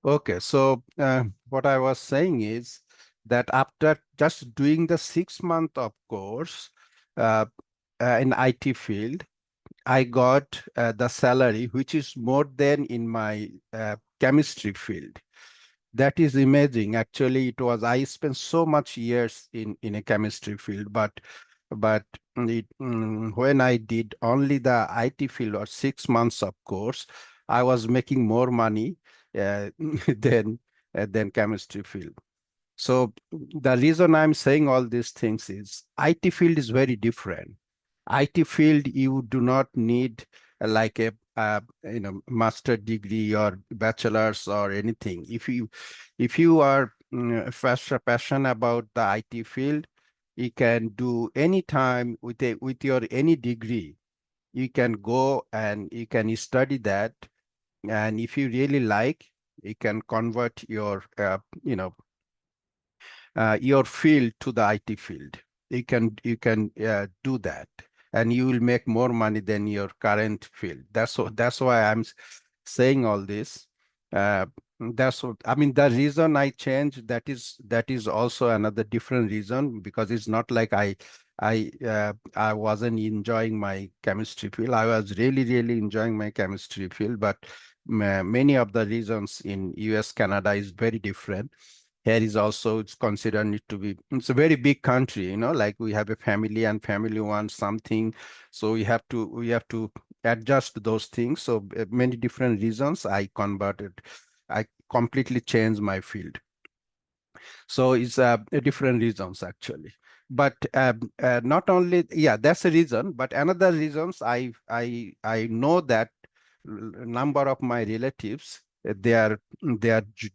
Okay, so what I was saying is that after just doing the 6 month of course uh, in IT field, I got the salary which is more than in my chemistry field. That is amazing. Actually, it was I spent so much years in a chemistry field, but when I did only the IT field or 6 months of course, I was making more money than than chemistry field. So the reason I'm saying all these things is IT field is very different. IT field, you do not need like a master degree or bachelor's or anything. If you are passionate about the IT field, you can do any time with your any degree. You can go and you can study that, and if you really like, you can convert your field to the IT field. You can do that, and you will make more money than your current field. That's why saying all this. Uh, that's what I mean. The reason I changed, that is also another different reason, because it's not like I wasn't enjoying my chemistry field. I was really enjoying my chemistry field, but many of the reasons in US, Canada is very different. Here is also, it's considered it to be, it's a very big country, like we have a family and family wants something, so we have to adjust those things. So many different reasons I completely changed my field. So it's different reasons actually. But not only, yeah, that's a reason, but another reasons, I know that number of my relatives, they are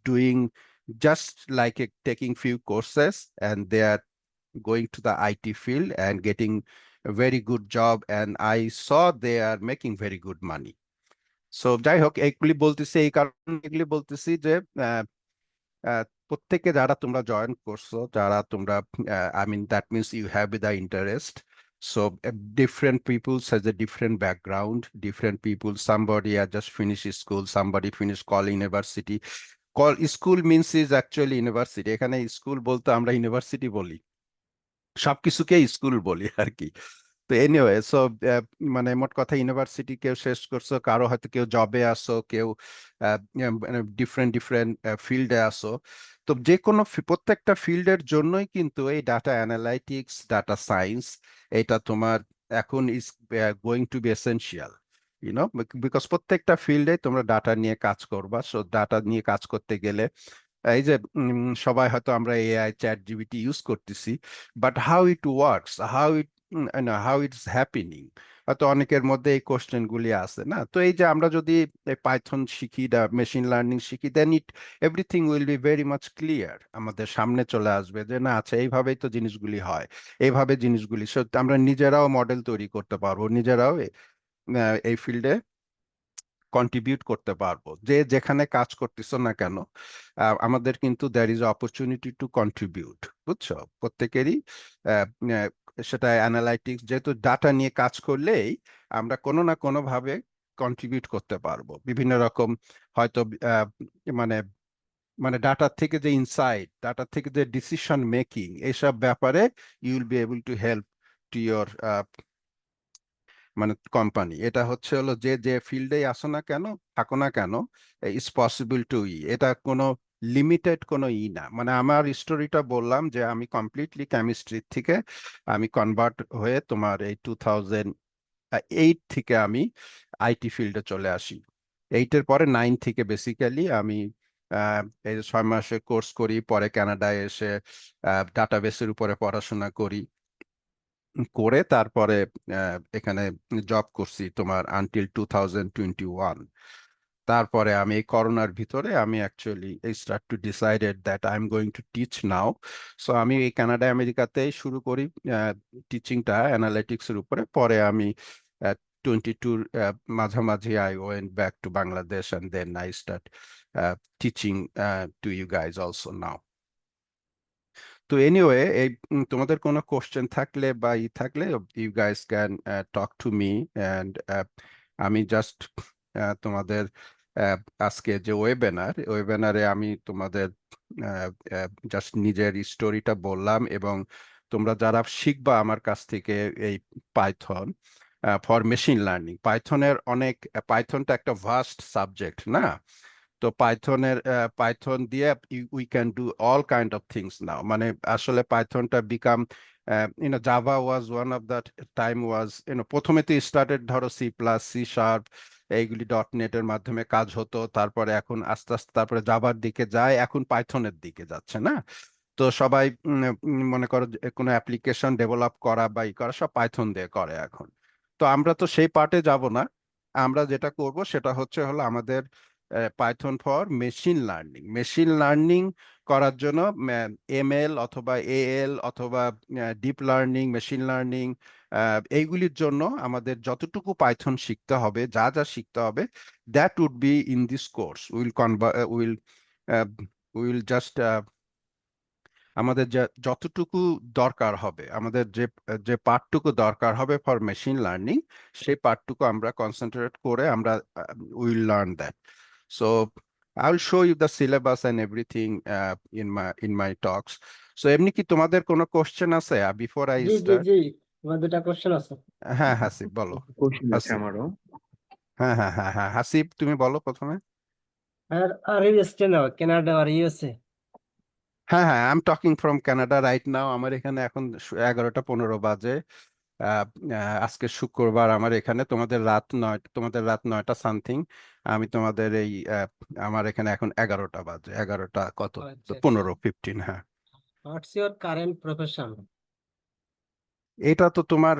doing just like taking few courses, and they are going to the IT field and getting a very good job, and I saw they are making very good money. So যাই হোক, এগুলি বলতেছি এই কারণে, এগুলি বলতেছি যে প্রত্যেকে যারা তোমরা জয়েন করছো, যারা তোমরা I mean that means you have the interest. So different people has a different background, different people. Somebody had just finished school, somebody finished college university. Call school means is actually university. এখানে school বলতে আমরা university বলি, সবকিছুকে school বলি আর কি। তো anyway, so মানে মোট কথা, ইউনিভার্সিটি কেউ শেষ করছো, কারো হয়তো কেউ জবে আসো, কেউ ডিফারেন্ট ডিফারেন্ট ফিল্ডে আসো। তো যে কোনো প্রত্যেকটা ফিল্ডের জন্যই কিন্তু এই ডাটা অ্যানালাইটিক্স, ডাটা সায়েন্স, এটা তোমার এখন is going to be essential, you know, because প্রত্যেকটা ফিল্ডে তোমরা ডাটা নিয়ে কাজ করবা। সো ডাটা নিয়ে কাজ করতে গেলে এই যে সবাই হয়তো আমরা এআই, চ্যাট জিপিটি ইউজ করতেছি, but how it works, how it's happening, হয়তো অনেকের মধ্যে এই কোশ্চেন গুলি আছে না। তো এই যে আমরা যদি পাইথন শিখি, মেশিন লার্নিং শিখি, then everything will be very much clear, আমাদের সামনে চলে আসবে যে না, আচ্ছা, এইভাবেই তো জিনিসগুলি হয়, এইভাবে জিনিসগুলি সত্যি আমরা নিজেরাও মডেল তৈরি করতে পারবো, নিজেরাও এই ফিল্ডে কন্ট্রিবিউট করতে পারবো। যে যেখানে কাজ করতেছো না কেন, আমাদের কিন্তু there is opportunity to contribute, বুঝছো, প্রত্যেকেরই। আহ, আহ, সেটা অ্যানালাইটিক্স, যেহেতু ডাটা নিয়ে কাজ করলেই আমরা কোনো না কোনো ভাবে কন্ট্রিবিউট করতে পারবো বিভিন্ন রকম, হয়তো আহ, মানে মানে ডাটা থেকে যে ইনসাইট, ডাটা থেকে যে ডিসিশন মেকিং, এইসব ব্যাপারে you will be able to help to your মানে কোম্পানি। এটা হচ্ছে হলো যে যে ফিল্ডে আসো না কেন, থাকো না কেন, ইটস পসিবল টু এটা কোনো লিমিটেড কোনো না। মানে আমার স্টোরিটা বললাম যে আমি কমপ্লিটলি কেমিস্ট্রি থেকে আমি কনভার্ট হয়ে তোমার এই 2008 থেকে আমি আইটি ফিল্ডে চলে আসি। এইটের পরে 9 থেকে বেসিক্যালি আমি এই 6 মাসের কোর্স করি, পরে কানাডায় এসে ডাটাবেসের উপরে পড়াশোনা করি, করে তারপরে এখানে জব করছি তোমার আনটিল 2021। তারপরে আমি এই করোনার ভিতরে আমি actually start to decided that I am going to teach now. So আমি এই কানাডা আমেরিকাতেই শুরু করি টিচিংটা অ্যানালিটিক্স এর উপরে। পরে আমি 22 মাঝামাঝি I went back to Bangladesh, and then I start teaching to you guys also now. তো এনিওয়ে, এই তোমাদের কোনো কোশ্চেন থাকলে বা থাকলে, you guys can talk to me, and আমি জাস্ট তোমাদের আহ, আজকে যে ওয়েবিনারে আমি তোমাদের জাস্ট নিজের স্টোরিটা বললাম, এবং তোমরা যারা শিখবা আমার কাছ থেকে এই পাইথন ফর মেশিন লার্নিং, পাইথনটা একটা ভাস্ট সাবজেক্ট না? তো পাইথন দিয়ে we can do all kind of things now, মানে আসলে পাইথনটা become Java was one of the time was প্রথমে তো স্টার্টেড ধরো সি++, সি#, এইগুলি .NET এর মাধ্যমে কাজ হতো, তারপরে এখন আস্তে আস্তে তারপরে জাভার দিকে যায়, এখন পাইথনের দিকে যাচ্ছে না? তো সবাই মনে করো যে কোনো অ্যাপ্লিকেশন ডেভেলপ করা বা ই করা সব পাইথন দিয়ে করে এখন। তো আমরা তো সেই পার্টে যাব না। আমরা যেটা করব সেটা হলো আমাদের পাইথন ফর মেশিন লার্নিং করার জন্য ML অথবা AL অথবা ডিপ লার্নিং, মেশিন লার্নিং, এইগুলির জন্য আমাদের যতটুকু পাইথন শিখতে হবে, যা যা শিখতে হবে, that would be in this course. Will just আমাদের যতটুকু দরকার হবে, আমাদের যে যে পার্টটুকু দরকার হবে ফর মেশিন লার্নিং, সেই পার্টটুকু আমরা কনসেন্ট্রেট করে আমরা will learn that. So I will show you the syllabus and everything in my talks. So এমনি কি তোমাদের কোনো কোশ্চেন আছে বিফোর আই জি জি স্টার্ট? জি, আমার দুটা কোশ্চেন আছে। হ্যাঁ হাসিব বলো। কোশ্চেন আছে হাসিব, আমারও। হ্যাঁ হ্যাঁ হ্যাঁ হ্যাঁ, হাসিব তুমি বলো প্রথমে। Are you stay now, Canada or USA? হ্যাঁ হ্যাঁ, I am talking from Canada right now. আমার এখানে এখন 11টা 15 বাজে। আহ, আজকে শুক্রবার, আমার এখানে তোমাদের রাত 9টা সামথিং। আমি তোমাদের আমার এখানে এখন 11টা বাজে, 11টা কত, আচ্ছা আচ্ছা। 15-15, হ্যাঁ। What's your current profession? এটা তো তোমার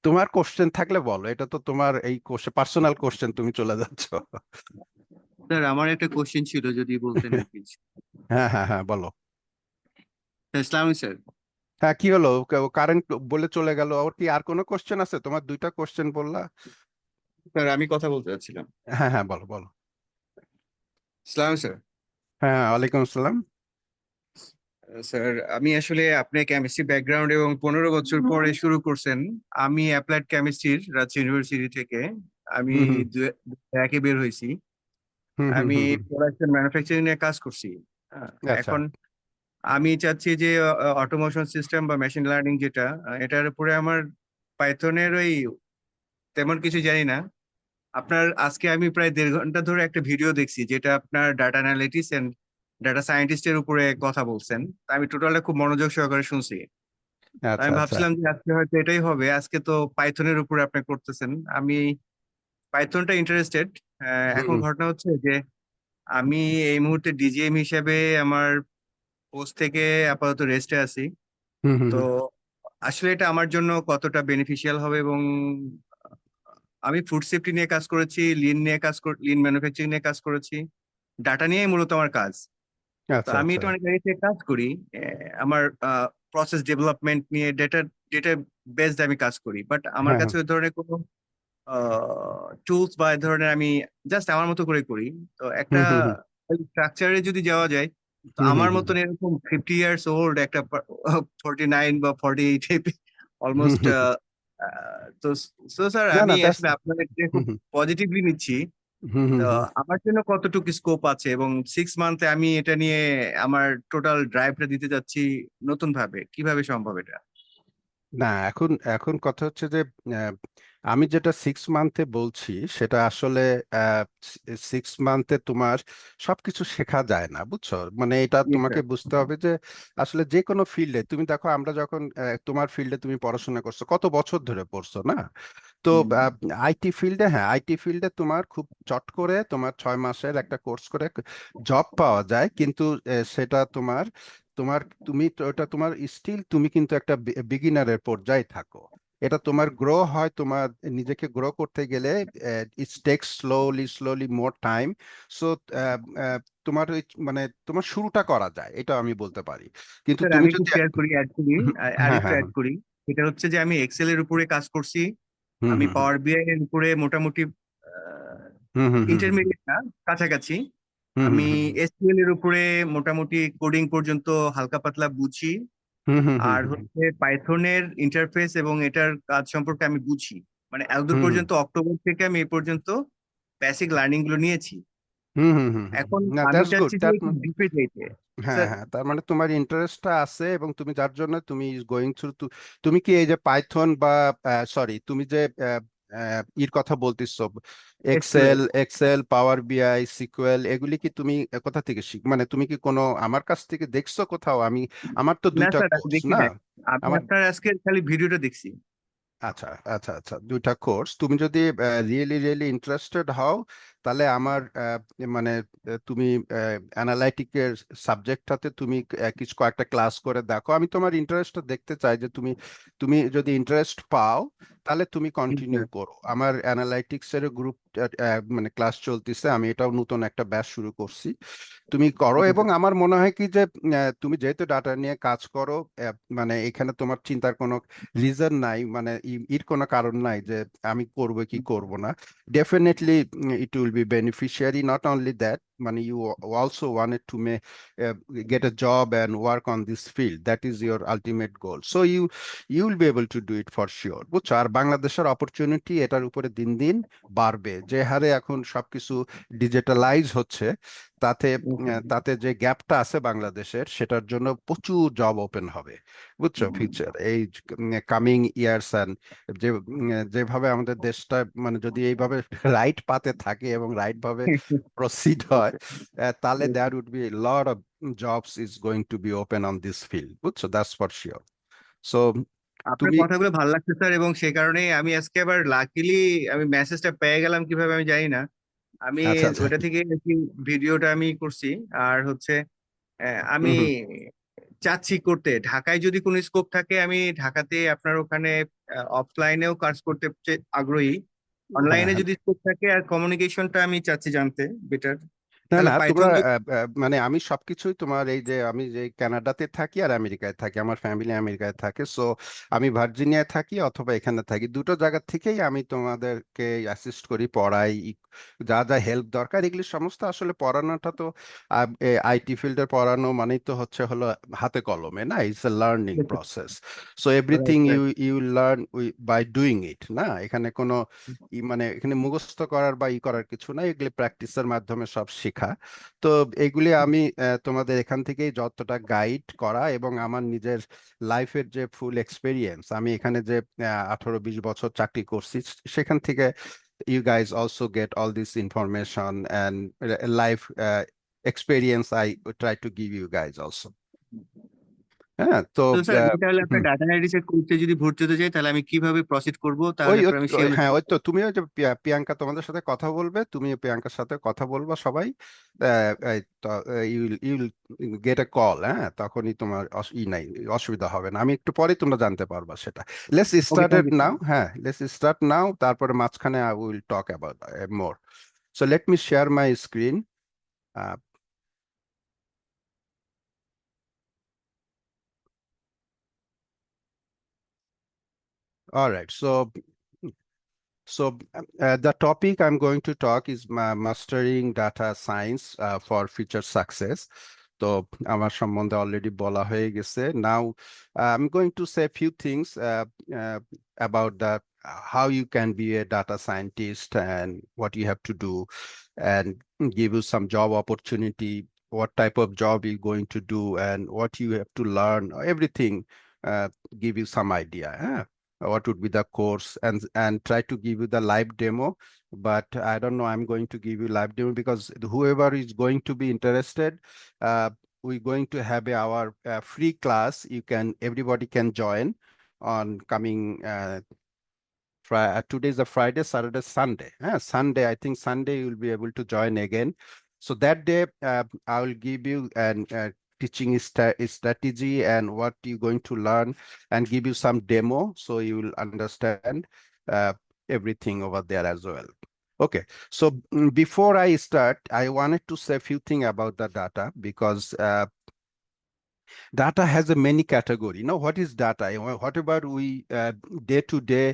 তোমার কোশ্চেন থাকলে বলো, এটা তো তোমার এই কোশ্চেন, পার্সোনাল কোশ্চেন, তুমি চলে যাচ্ছ। স্যার আমার একটা কোশ্চেন ছিল, যদি বলতেন প্লিজ। হ্যাঁ হ্যাঁ হ্যাঁ বলো। ইসলাম স্যার। হ্যাঁ কি হলো, কারেন্ট বলে চলে গেল, ওর কি আর কোনো কোশ্চেন আছে? তোমার দুইটা কোশ্চেন বললা। স্যার আমি কথা বলতে চাচ্ছিলাম। হ্যাঁ হ্যাঁ বলো বলো। ইসলাম স্যার। হ্যাঁ ওয়ালাইকুম আসসালাম। স্যার আমি আসলে আপনি কেমিস্ট্রি ব্যাকগ্রাউন্ড এবং 15 বছর পরে শুরু করছেন। আমি অ্যাপ্লাইড কেমিস্ট্রির রাজশাহী ইউনিভার্সিটি থেকে। আমি হুম হুম 2001-এ বের হয়েছি। হুম হুম আমি হুম হুম। প্রোডাকশন ম্যানুফ্যাকচারিং নিয়ে কাজ করছি। আচ্ছা। এখন আমি চাচ্ছি যে অটোমেশন সিস্টেম বা মেশিন লার্নিং যেটা, এটার উপরে আমার পাইথনের ওই তেমন কিছু জানি না। আপনার আজকে আমি প্রায় 1.5 ঘন্টা ধরে একটা ভিডিও দেখছি, যেটা আপনার ডাটা অ্যানালিটিক্স এন্ড ডাটা সায়েন্টিস্টের উপরে কথা বলছেন। তা আমি টোটালটা খুব মনোযোগ সহকারে শুনছি। তা আচ্ছা আমি আচ্ছা। ভাবছিলাম যে আজকে হয়তো এটাই হবে। আজকে তো পাইথনের উপরে আপনি করতেছেন। আমি পাইথনটা ইন্টারেস্টেড। এখন হুম ঘটনা হচ্ছে যে আমি এই মুহূর্তে ডিজিএম হিসেবে আমার পোস্ট থেকে আপাতত রেস্টে আছি। হুম হুম তো হুম আসলে এটা আমার জন্য কতটা বেনিফিশিয়াল হবে, এবং আমি ফুড সেফটি নিয়ে কাজ করেছি, লিন ম্যানুফ্যাকচারিং নিয়ে কাজ করেছি, ডাটা নিয়েই মূলত আমার কাজ। তো আচ্ছা আমি আচ্ছা। এটা অনেক জায়গায় থেকে কাজ করি। আমার প্রসেস ডেভেলপমেন্ট নিয়ে, ডেটা ডেটা বেসড আমি কাজ করি, বাট আমার হ্যাঁ হ্যাঁ। কাছে ওই ধরনের কোনো টুলস বা এই ধরনের, আমি জাস্ট আমার মতো করে করি। তো একটা হুম হুম হুম স্ট্রাকচারে যদি যাওয়া যায়, তো হুম হুম আমার হুম মতন এরকম 50 ইয়ার্স ওল্ড একটা 49 বা 48 হুম অলমোস্ট। হুম হুম। তো স্যার না আমি না দ্যাটস। আসলে আপনার এটা হুম খুব হুম পজিটিভলি নিচ্ছি। হুম হুম তো হুম। আমার জন্য কতটুকু স্কোপ আছে, এবং 6 মান্থে আমি এটা নিয়ে আমার টোটাল ড্রাইভটা দিতে যাচ্ছি নতুন ভাবে, কিভাবে সম্ভব এটা? না, এখন এখন কথা হচ্ছে যে আহ, আমি যেটা 6 মান্থে বলছি সেটা আসলে 6 মান্থে তোমার সবকিছু শেখা যায় না, বুঝছো? মানে এটা জি তোমাকে স্যার। বুঝতে হবে যে আসলে যে কোনো ফিল্ডে তুমি দেখো, আমরা যখন তোমার ফিল্ডে তুমি পড়াশোনা করছো, কত বছর ধরে পড়ছো না? তো আইটি ফিল্ডে, হ্যাঁ আইটি ফিল্ডে তোমার খুব চট করে তোমার 6 মাসের একটা কোর্স করে জব পাওয়া যায়, কিন্তু সেটা তোমার তোমার তুমি তো ওটা তোমার স্টিল তুমি কিন্তু একটা বিগিনারের পর্যায়ে থাকো। এটা তোমার গ্রো হয়, তোমার নিজেকে গ্রো করতে গেলে it's take slowly slowly more time. So তোমার মানে তোমার শুরুটা করা যায়, এটা আমি বলতে পারি, কিন্তু স্যার তুমি আমি খুব যদি শেয়ার করি, অ্যাড করি, আর হ্যাঁ একটু হ্যাঁ অ্যাড করি। এটা হচ্ছে যে আমি এক্সেল এর উপরে কাজ করছি। হুম আমি হুম হুম পাওয়ার বিআই এর উপরে মোটামুটি হুম হুম হুম হুম ইন্টারমিডিয়েট না, কাছাকাছি। হুম হুম আমি হুম এসকিউএল এর উপরে মোটামুটি কোডিং পর্যন্ত হালকা পাতলা বুঝি। হুম হুম হুম আর হুম হচ্ছে পাইথনের ইন্টারফেস এবং এটার কাজ সম্পর্কে আমি বুঝি। মানে এতদূর হুম হুম পর্যন্ত, অক্টোবর থেকে আমি এই পর্যন্ত বেসিক লার্নিং গুলো নিয়েছি। হুম হুম হুম হুম। এখন না, আমি দ্যাটস গুড। চাচ্ছি যে একটু ডিপে যেতে। হ্যাঁ স্যার, হ্যাঁ, তার মানে তোমার ইন্টারেস্টটা আছে এবং তুমি যার জন্য তুমি গোয়িং থ্রু, তুমি কি এই যে পাইথন বা সরি, তুমি যে এর কথা বলতেছো, এসকিউএল। এক্সেল, পাওয়ার বিআই, সিকুএল, এগুলি কি তুমি কোথা থেকে মানে তুমি কি কোনো আমার কাছ থেকে দেখছো কোথাও? আমার তো না দুইটা স্যার, আমি কোর্স দেখি না। নাই। আমি আমার আপনার আজকে খালি ভিডিওটা দেখছি। আচ্ছা আচ্ছা আচ্ছা, দুইটা কোর্স। তুমি যদি রিয়েলি রিয়েলি ইন্টারেস্টেড হও, তাহলে আমার মানে তুমি অ্যানালাইটিকের সাবজেক্টটাতে তুমি কিছু কয়েকটা ক্লাস করে দেখো। আমি তোমার ইন্টারেস্টটা দেখতে চাই যে তুমি তুমি যদি ইন্টারেস্ট পাও তাহলে তুমি জি কন্টিনিউ স্যার। করো। আমার অ্যানালাইটিক্স এর গ্রুপ মানে ক্লাস চলতেছে, আমি এটাও নতুন একটা ব্যাচ শুরু করছি, তুমি করো। ওকে এবং আমার মনে হয় কি যে তুমি যেহেতু ডাটা নিয়ে কাজ করো, মানে এখানে তোমার চিন্তার কোনো রিজন নাই, মানে এর কোনো কারণ নাই যে আমি করব কি করব না। Definitely it will be beneficiary, not only that, মানে you also wanted to get a job and work on this field, that is your ultimate goal, so you will be able to do it for sure, বুঝছো? আর বাংলাদেশের opportunity এটার উপরে দিন দিন বাড়বে, যে হারে এখন সবকিছু ডিজিটালাইজ হচ্ছে, তাতে ওকে। তাতে যে গ্যাপটা আছে বাংলাদেশের, সেটার জন্য প্রচুর জব ওপেন হবে, বুঝছো? ফিউচার এই কামিং ইয়ার্স, অ্যান্ড যেভাবে আমাদের দেশটা, মানে যদি এইভাবে রাইট পাতে থাকে এবং রাইট ভাবে প্রসিড হয়, তাহলে Yes, there would be a lot of jobs is going to be open on this field, বুঝছো? That's for sure. So আপনার তুমি কথাগুলো ভালো লাগছে স্যার, এবং সে কারণেই আমি আজকে আবার লাকিলি আমি মেসেজটা পেয়ে গেলাম কিভাবে আমি জানি না। আমি আচ্ছা আচ্ছা, ওইটা থেকে ভিডিওটা আমি করছি। আর হচ্ছে আমি হুম হুম, চাচ্ছি করতে, ঢাকায় যদি কোনো স্কোপ থাকে আমি ঢাকাতে আপনার ওখানে অফলাইনেও কাজ করতে আগ্রহী। হ্যাঁ অনলাইনে হ্যাঁ। যদি স্কোপ থাকে, আর কমিউনিকেশনটা আমি চাচ্ছি জানতে বেটার। না তাহলে না, তোমরা পাইথন যদি। মানে আমি সবকিছুই তোমার, এই যে আমি যে কানাডাতে থাকি আর আমেরিকায় থাকি, আমার ফ্যামিলি আমেরিকায় থাকে, সো আমি ভার্জিনিয়ায় থাকি অথবা এখানে থাকি, দুটো জায়গা থেকেই আমি তোমাদেরকে অ্যাসিস্ট করি, পড়াই, যা যা হেল্প দরকার এগুলি সমস্ত। আসলে পড়ানোটা তো আইটি ফিল্ডের পড়ানো মানেই তো হলো হাতে কলমে, না? It's a learning process. So everything right right. You learn by doing it, না? এখানে কোনো মানে এখানে মুখস্থ করার বা করার কিছু না, এগুলি প্র্যাকটিসের মাধ্যমে সব শেখা। তো এগুলি আমি তোমাদের এখান থেকেই যতটা গাইড করা, এবং আমার নিজের লাইফের যে ফুল এক্সপেরিয়েন্স, আমি এখানে যে 18-20 বছর চাকরি করছি, সেখান থেকে you guys also get all this information and life experience I try to give you guys also. হ্যাঁ তো তো স্যার, আমি তাহলে হুম, আপনার ডাটা অ্যানালিসিস কোর্সে যদি ভর্তি হতে চাই, তাহলে আমি কিভাবে প্রসিড করব, ওই তাহলে পরে আমি সেই হ্যাঁ, ওই তো তুমি ওই যে প্রিয়াঙ্কা তোমাদের সাথে কথা বলবে, তুমি প্রিয়াঙ্কার সাথে কথা বলবা সবাই, ইউল গেট এ কল, হ্যাঁ, তখনই তোমার নাই, অসুবিধা হবে না, আমি একটু পরে তোমরা জানতে পারবা সেটা। Let's okay, start thank it you now, sir. হ্যাঁ, লেটস স্টার্ট নাও, তারপরে মাঝখানে I will talk about more. So let me share my screen. All right, so the topic I'm going to talk is mastering data science for future success. তো আমার সম্বন্ধে already বলা হয়ে গেছে। Now I'm going to say a few things uh, about that, how you can be a data scientist and what you have to do, and give you some job opportunity, what type of job you're going to do, and what you have to learn, everything, uh, give you some idea. What would be the course, and try to give you the live demo. But I don't know, I'm going to give you live demo because whoever is going to be interested, we're going to have our free class. Everybody can join on coming today is a Friday, Saturday, Sunday. Sunday, I think Sunday you'll be able to join again. So that day, I will give you an teaching strategy and what you're going to learn, and give you some demo so you will understand uh, everything over there as well. Okay, so before I start, I wanted to say a few things about the data, because data has a many category. What is data? Whatever we day to day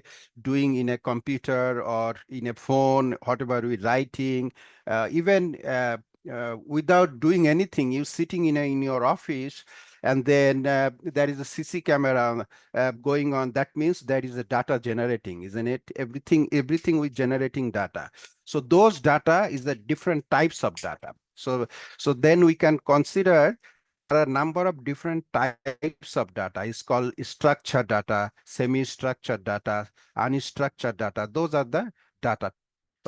doing in a computer or in a phone, whatever we writing, even without doing anything, you sitting in your office, and then there is a CC camera going on. That means there is a data generating, isn't it? Everything we generating data. So those data is the different types of data. So then we can consider there are a number of different types of data. It's called structured data, semi-structured data, unstructured data. Those are the data.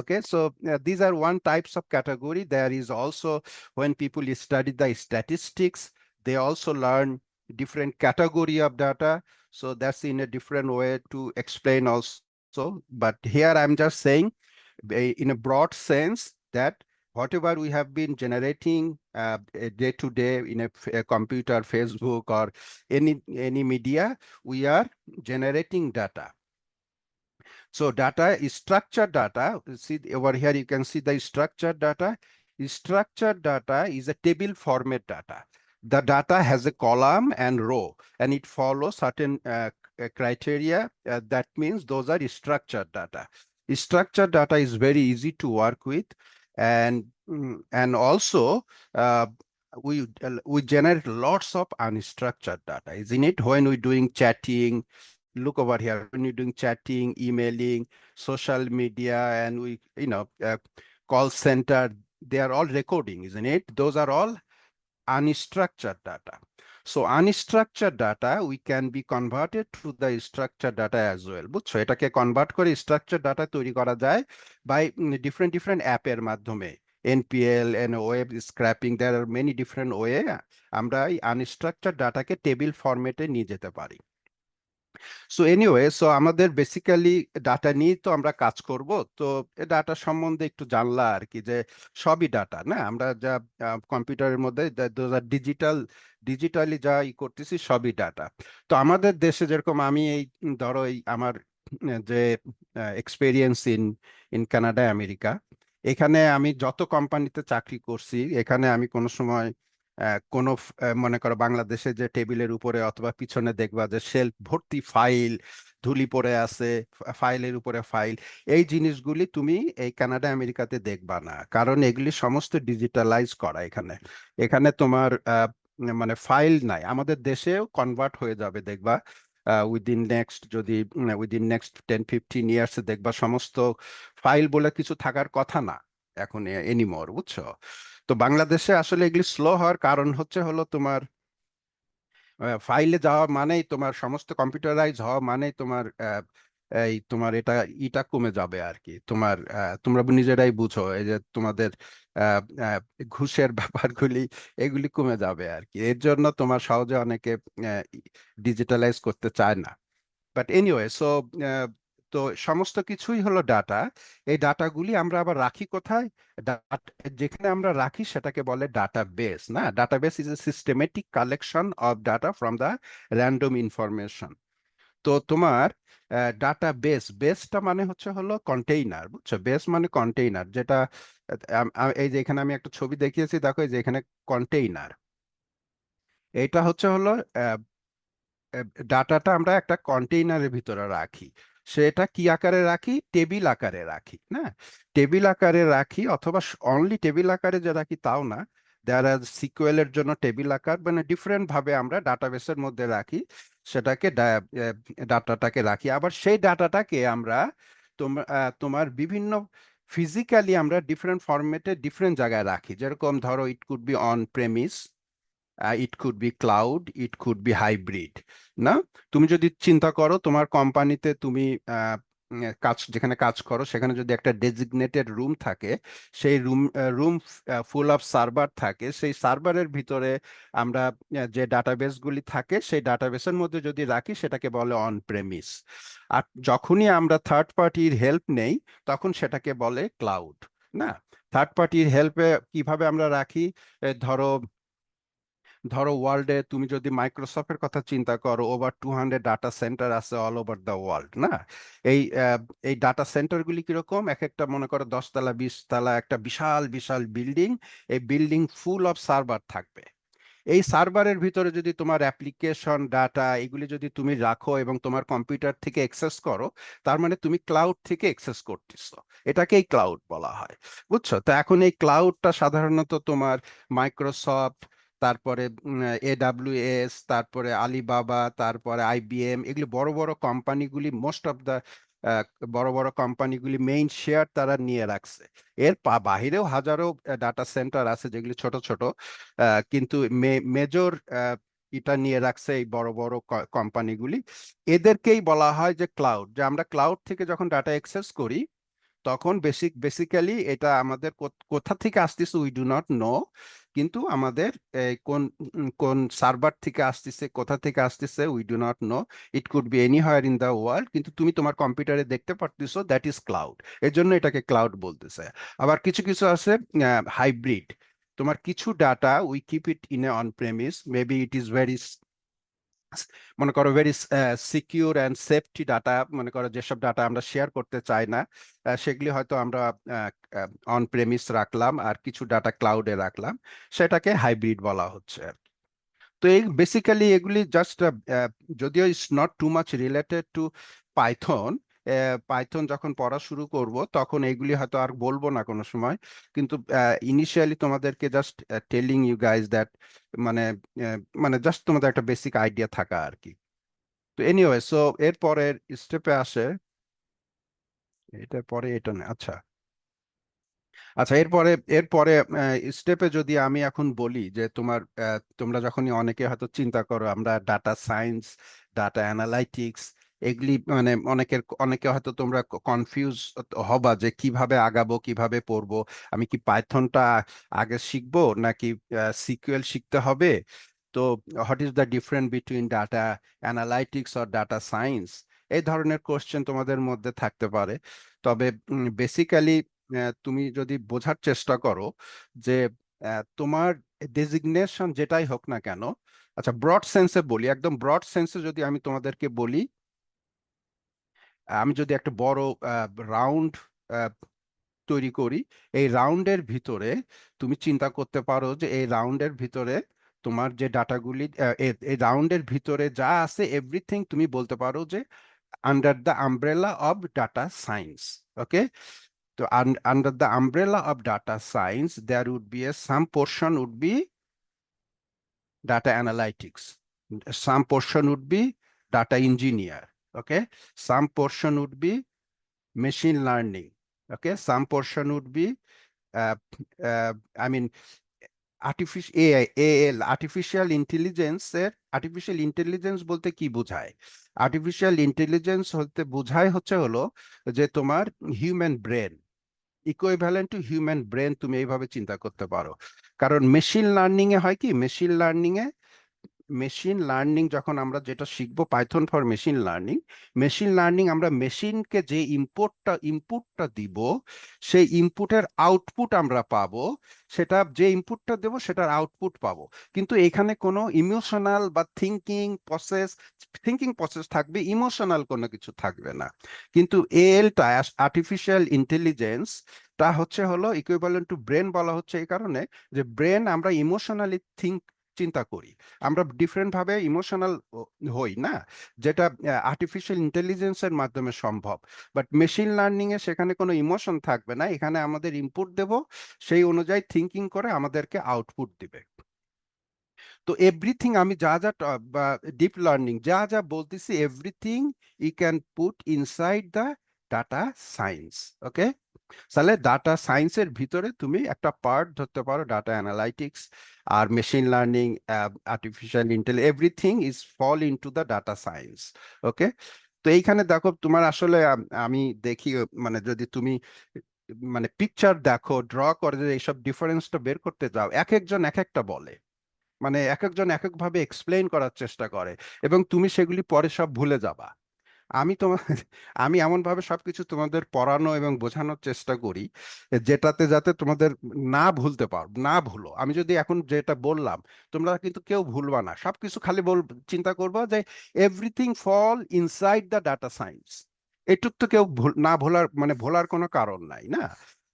Okay, so these are one types of category. There is also, when people study the statistics, they also learn different category of data. So that's in a different way to explain also. But here I'm just saying in a broad sense that whatever we have been generating day to day in a computer, Facebook, or any media, we are generating data. So data is structured data. See over here, you can see the structured data. Structured data is a table format data. The data has a column and row, and it follows certain criteria. That means those are structured data. Structured data is very easy to work with, and also we generate lots of unstructured data, isn't it? When we're doing chatting, look over here, when you're doing chatting, emailing, social media, and call center, they are all recording, isn't it? Those are all unstructured data. So unstructured data we can be converted to the structured data as well. বুঝছো, এটাকে convert করে structure data তৈরি করা যায় by different অ্যাপের মাধ্যমে, NPL and web scraping. There are many different way আমরা এই আনস্ট্রাকচার্ড ডাটাকে টেবিল ফরম্যাটে নিয়ে যেতে পারি। সো এনিওয়ে, সো আমাদের বেসিক্যালি ডাটা নিয়ে তো আমরা কাজ করব। তো ডাটা সম্বন্ধে একটু জানলা আর কি, যে সবই ডাটা না, আমরা যা কম্পিউটারের মধ্যে ডিজিটালি যা করতেছি সবই ডাটা। তো আমাদের দেশে যেরকম আমি এই ধরো এই আমার যে এক্সপেরিয়েন্স ইন কানাডা, আমেরিকা, এখানে আমি যত কোম্পানিতে চাকরি করছি, এখানে আমি কোনো সময় কোনো মনে করো বাংলাদেশে যে টেবিলের উপরে অথবা পিছনে দেখবা যে শেলফ ভর্তি ফাইল, ধুলি পড়ে আছে, ফাইলের উপরে ফাইল, এই জিনিসগুলি তুমি এই কানাডা আমেরিকাতে দেখবা না, কারণ এগুলি সমস্ত ডিজিটালাইজ করা। এখানে এখানে তোমার মানে ফাইল নাই। আমাদের দেশেও কনভার্ট হয়ে যাবে দেখবা উইদিন নেক্সট 10-15 ইয়ার্স দেখবা সমস্ত ফাইল বলে কিছু থাকার কথা না এখন এনিমোর, বুঝছো? তো বাংলাদেশে আসলে এগুলি স্লো হওয়ার কারণ হলো তোমার ফাইলে যাওয়া মানেই তোমার সমস্ত কম্পিউটারাইজ হওয়া মানেই তোমার এই তোমার এটা কমে যাবে আর কি। তোমরা নিজেরাই বুঝো, এই যে তোমাদের ঘুষের ব্যাপারগুলি, এগুলি কমে যাবে আর কি। এর জন্য তোমার সহজে অনেকে ডিজিটালাইজ করতে চায় না। বাট এনিওয়ে, সো তো সমস্ত কিছুই হলো ডাটা। এই ডাটাগুলি আমরা আবার রাখি কোথায়? যেখানে আমরা রাখি সেটাকে বলে ডাটাবেস। না, database is a systematic collection of data from the random information. তো তোমার বেসটা মানে হলো কন্টেইনার, বুঝছো? বেস মানে কন্টেইনার, যেটা এই যে এখানে আমি একটা ছবি দেখিয়েছি, দেখো এই যে এখানে কন্টেইনার। এটা হলো ডাটাটা আমরা একটা কন্টেইনারের ভিতরে রাখি। সেটা কি আকারে রাখি? টেবিল আকারে রাখি। না, টেবিল আকারে রাখি, অথবা অনলি টেবিল আকারে যে রাখি তাও না, দেয়ার আর সিকুয়েলের জন্য টেবিল আকার, মানে ডিফারেন্ট ভাবে আমরা ডাটাবেসের মধ্যে রাখি। সেটাকে ডাটাটাকে রাখি। আবার সেই ডাটাটাকে আমরা তোমার বিভিন্ন ফিজিক্যালি আমরা ডিফারেন্ট ফরম্যাটে ডিফারেন্ট জায়গায় রাখি। যেরকম ধরো, it could be on premise, it could be cloud, it could be hybrid. না, তুমি যদি চিন্তা করো তোমার কোম্পানিতে তুমি যেখানে কাজ করো সেখানে যদি একটা ডেজিগনেটেড রুম থাকে, সেই রুম ফুল অফ সার্ভার থাকে, সেই সার্ভারের ভিতরে আমরা যে ডাটাবেস গুলি থাকে সেই ডাটাবেসের মধ্যে যদি রাখি সেটাকে বলে অন প্রেমিস। আর যখনই আমরা থার্ড পার্টির হেল্প নেই তখন সেটাকে বলে ক্লাউড। না, থার্ড পার্টির হেল্পে কিভাবে আমরা রাখি? ধরো ওয়ার্ল্ডে তুমি যদি মাইক্রোসফটের কথা চিন্তা করো, ওভার 200 ডাটা সেন্টার আছে অল ওভার দ্য ওয়ার্ল্ড। না, এই ডাটা সেন্টারগুলি কিরকম? এক একটা মনে করো 10 তলা 20 তলা একটা বিশাল বিশাল বিল্ডিং। এই বিল্ডিং ফুল অফ সার্ভার থাকবে। এই সার্ভারের ভিতরে যদি তোমার অ্যাপ্লিকেশন ডাটা এগুলি যদি তুমি রাখো এবং তোমার কম্পিউটার থেকে অ্যাক্সেস করো, তার মানে তুমি ক্লাউড থেকে অ্যাক্সেস করতেছো। এটাকেই ক্লাউড বলা হয়, বুঝছো? তো এখন এই ক্লাউডটা সাধারণত তোমার মাইক্রোসফট, তারপরে AWS, তারপরে আলিবাবা, তারপরে IBM, এগুলি বড় বড় কোম্পানিগুলি মোস্ট অফ দ্য আহ, বড় বড় কোম্পানিগুলি মেইন শেয়ার তারা নিয়ে রাখছে। এর বাহিরেও হাজারো ডাটা সেন্টার আছে যেগুলি ছোট ছোট, কিন্তু মেজর এটা নিয়ে রাখছে এই বড় বড় কোম্পানিগুলি। এদেরকেই বলা হয় যে ক্লাউড, যে আমরা ক্লাউড থেকে যখন ডাটা অ্যাক্সেস করি তখন বেসিক্যালি এটা আমাদের কোথা থেকে আসতেছে উই ডু নট নো, কিন্তু আমাদের কোন কোন সার্ভার থেকে আসতেছে, কোথা থেকে আসতেছে we do not know. It could be anywhere in the world, কিন্তু তুমি তোমার কম্পিউটারে দেখতে পারতেছো, দ্যাট ইজ ক্লাউড। এর জন্য এটাকে ক্লাউড বলতেছে। আবার কিছু কিছু আছে হাইব্রিড, তোমার কিছু data we keep it in a on premise, maybe it is very, মনে করো very secure and safety data, মনে করো যেসব ডাটা আমরা শেয়ার করতে চাই না, সেগুলি হয়তো আমরা অন প্রেমিস রাখলাম আর কিছু ডাটা ক্লাউডে রাখলাম, সেটাকে হাইব্রিড বলা হচ্ছে আর কি। তো এই বেসিক্যালি এগুলি জাস্ট, যদিও it's not too much related to Python, Python যখন পড়া শুরু করব তখন এগুলি হয়তো আর বলবো না কোনো সময়, কিন্তু ইনিশিয়ালি তোমাদেরকে just telling you guys that, মানে মানে জাস্ট তোমাদের একটা বেসিক আইডিয়া থাকা আর কি। তো এনিওয়ে, সো এরপরের স্টেপে আসে, এটা পরে এটা না, আচ্ছা আচ্ছা, এরপরে এরপরে স্টেপে যদি আমি এখন বলি যে তোমার তোমরা যখনই অনেকে হয়তো চিন্তা করো আমরা ডাটা সায়েন্স, ডাটা অ্যানালাইটিক্স, এগুলি মানে অনেকে হয়তো তোমরা কনফিউজ হবা যে কিভাবে আগাবো, কিভাবে পড়বো, আমি কি পাইথনটা আগে শিখবো নাকি সিকিউএল শিখতে হবে। তো what is the difference between data analytics আর ডাটা সায়েন্স, এই ধরনের কোশ্চেন তোমাদের মধ্যে থাকতে পারে। তবে বেসিক্যালি তুমি যদি বোঝার চেষ্টা করো যে তোমার ডেজিগনেশন যেটাই হোক না কেন, আচ্ছা ব্রড সেন্সে বলি, একদম ব্রড সেন্সে যদি আমি তোমাদেরকে বলি, আমি যদি একটা বড় রাউন্ড তৈরি করি, এই রাউন্ডের ভিতরে তুমি চিন্তা করতে পারো যে এই রাউন্ডের ভিতরে তোমার যে ডাটাগুলি, এই রাউন্ডের ভিতরে যা আছে এভরিথিং তুমি বলতে পারো যে under the umbrella of data science. Okay, so under the umbrella of data science, there would be some portion would be data analytics, some portion would be data engineer, okay, some portion would be machine learning, okay, some portion would be uh, I mean artificial AI artificial artificial intelligence বলতে কি বোঝায়? Artificial intelligence হতে বোঝায় হলো যে তোমার human brain, equivalent to human brain, তুমি এইভাবে চিন্তা করতে পারো। কারণ মেশিন লার্নিং এ হয় কি, মেশিন লার্নিং যখন আমরা যেটা শিখবো পাইথন ফর মেশিন লার্নিং আমরা মেশিনকে যে ইনপুটটা দিব, সেই ইনপুটের আউটপুট আমরা পাবো, সেটা যে ইনপুটটা দেবো সেটার আউটপুট পাবো। কিন্তু এখানে কোনো ইমোশনাল বা থিঙ্কিং প্রসেস থাকবে, ইমোশনাল কোনো কিছু থাকবে না। কিন্তু এএলটা, আর্টিফিশিয়াল ইন্টেলিজেন্স, তা হলো ইকুইভ্যালেন্ট টু ব্রেন বলা হচ্ছে এই কারণে যে ব্রেন আমরা ইমোশনালি চিন্তা করি, আমরা ডিফারেন্ট ভাবে ইমোশনাল হই না, যেটা আর্টিফিশিয়াল ইন্টেলিজেন্সের মাধ্যমে সম্ভব। বাট মেশিন লার্নিং এ সেখানে কোনো ইমোশন থাকবে না, এখানে আমাদের ইনপুট দেব, সেই অনুযায়ী থিঙ্কিং করে আমাদেরকে আউটপুট দিবে। তো এভরিথিং আমি যা যা বা ডিপ লার্নিং যা যা বলতেছি, everything you can put inside the data science. Okay, তাহলে ডাটা সায়েন্সের ভিতরে তুমি একটা পার্ট ধরতে পারো ডাটা অ্যানালাইটিক্স আর machine learning, artificial intelligence, everything is fall into the data science. Okay, তো এইখানে দেখো তোমার আসলে আমি দেখি মানে যদি তুমি মানে পিকচার দেখো, ড্র করে যে এইসব ডিফারেন্সটা বের করতে যাও, এক একজন এক একটা বলে, মানে এক একজন এক এক ভাবে এক্সপ্লেইন করার চেষ্টা করে, এবং তুমি সেগুলি পরে সব ভুলে যাবা। আমি তোমার আমি এমন ভাবে সবকিছু তোমাদের পড়ানো এবং বোঝানোর চেষ্টা করি যেটাতে যাতে তোমাদের না ভুলো। আমি যদি এখন যেটা বললাম তোমরা কিন্তু কেউ ভুলবা না, সবকিছু খালি চিন্তা করবা যে everything fall inside the data science. এটুক তো কেউ না ভোলার, মানে ভোলার কোনো কারণ নাই না,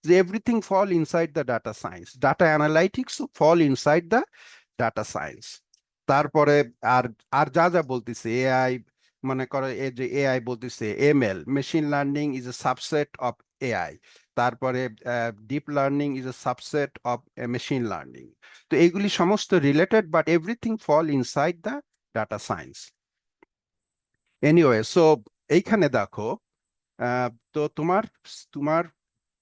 যে everything fall inside the data science, data analytics fall inside the data science. তারপরে আর আর যা যা বলতেছে এআই, মনে করো এই যে এআই বলতেছে ML, machine learning is a subset of AI, তারপরে deep learning is a subset of machine learning. তো এইগুলি সমস্ত related, but everything fall inside the data science. Anyway, so এইখানে দেখো তো তোমার তোমার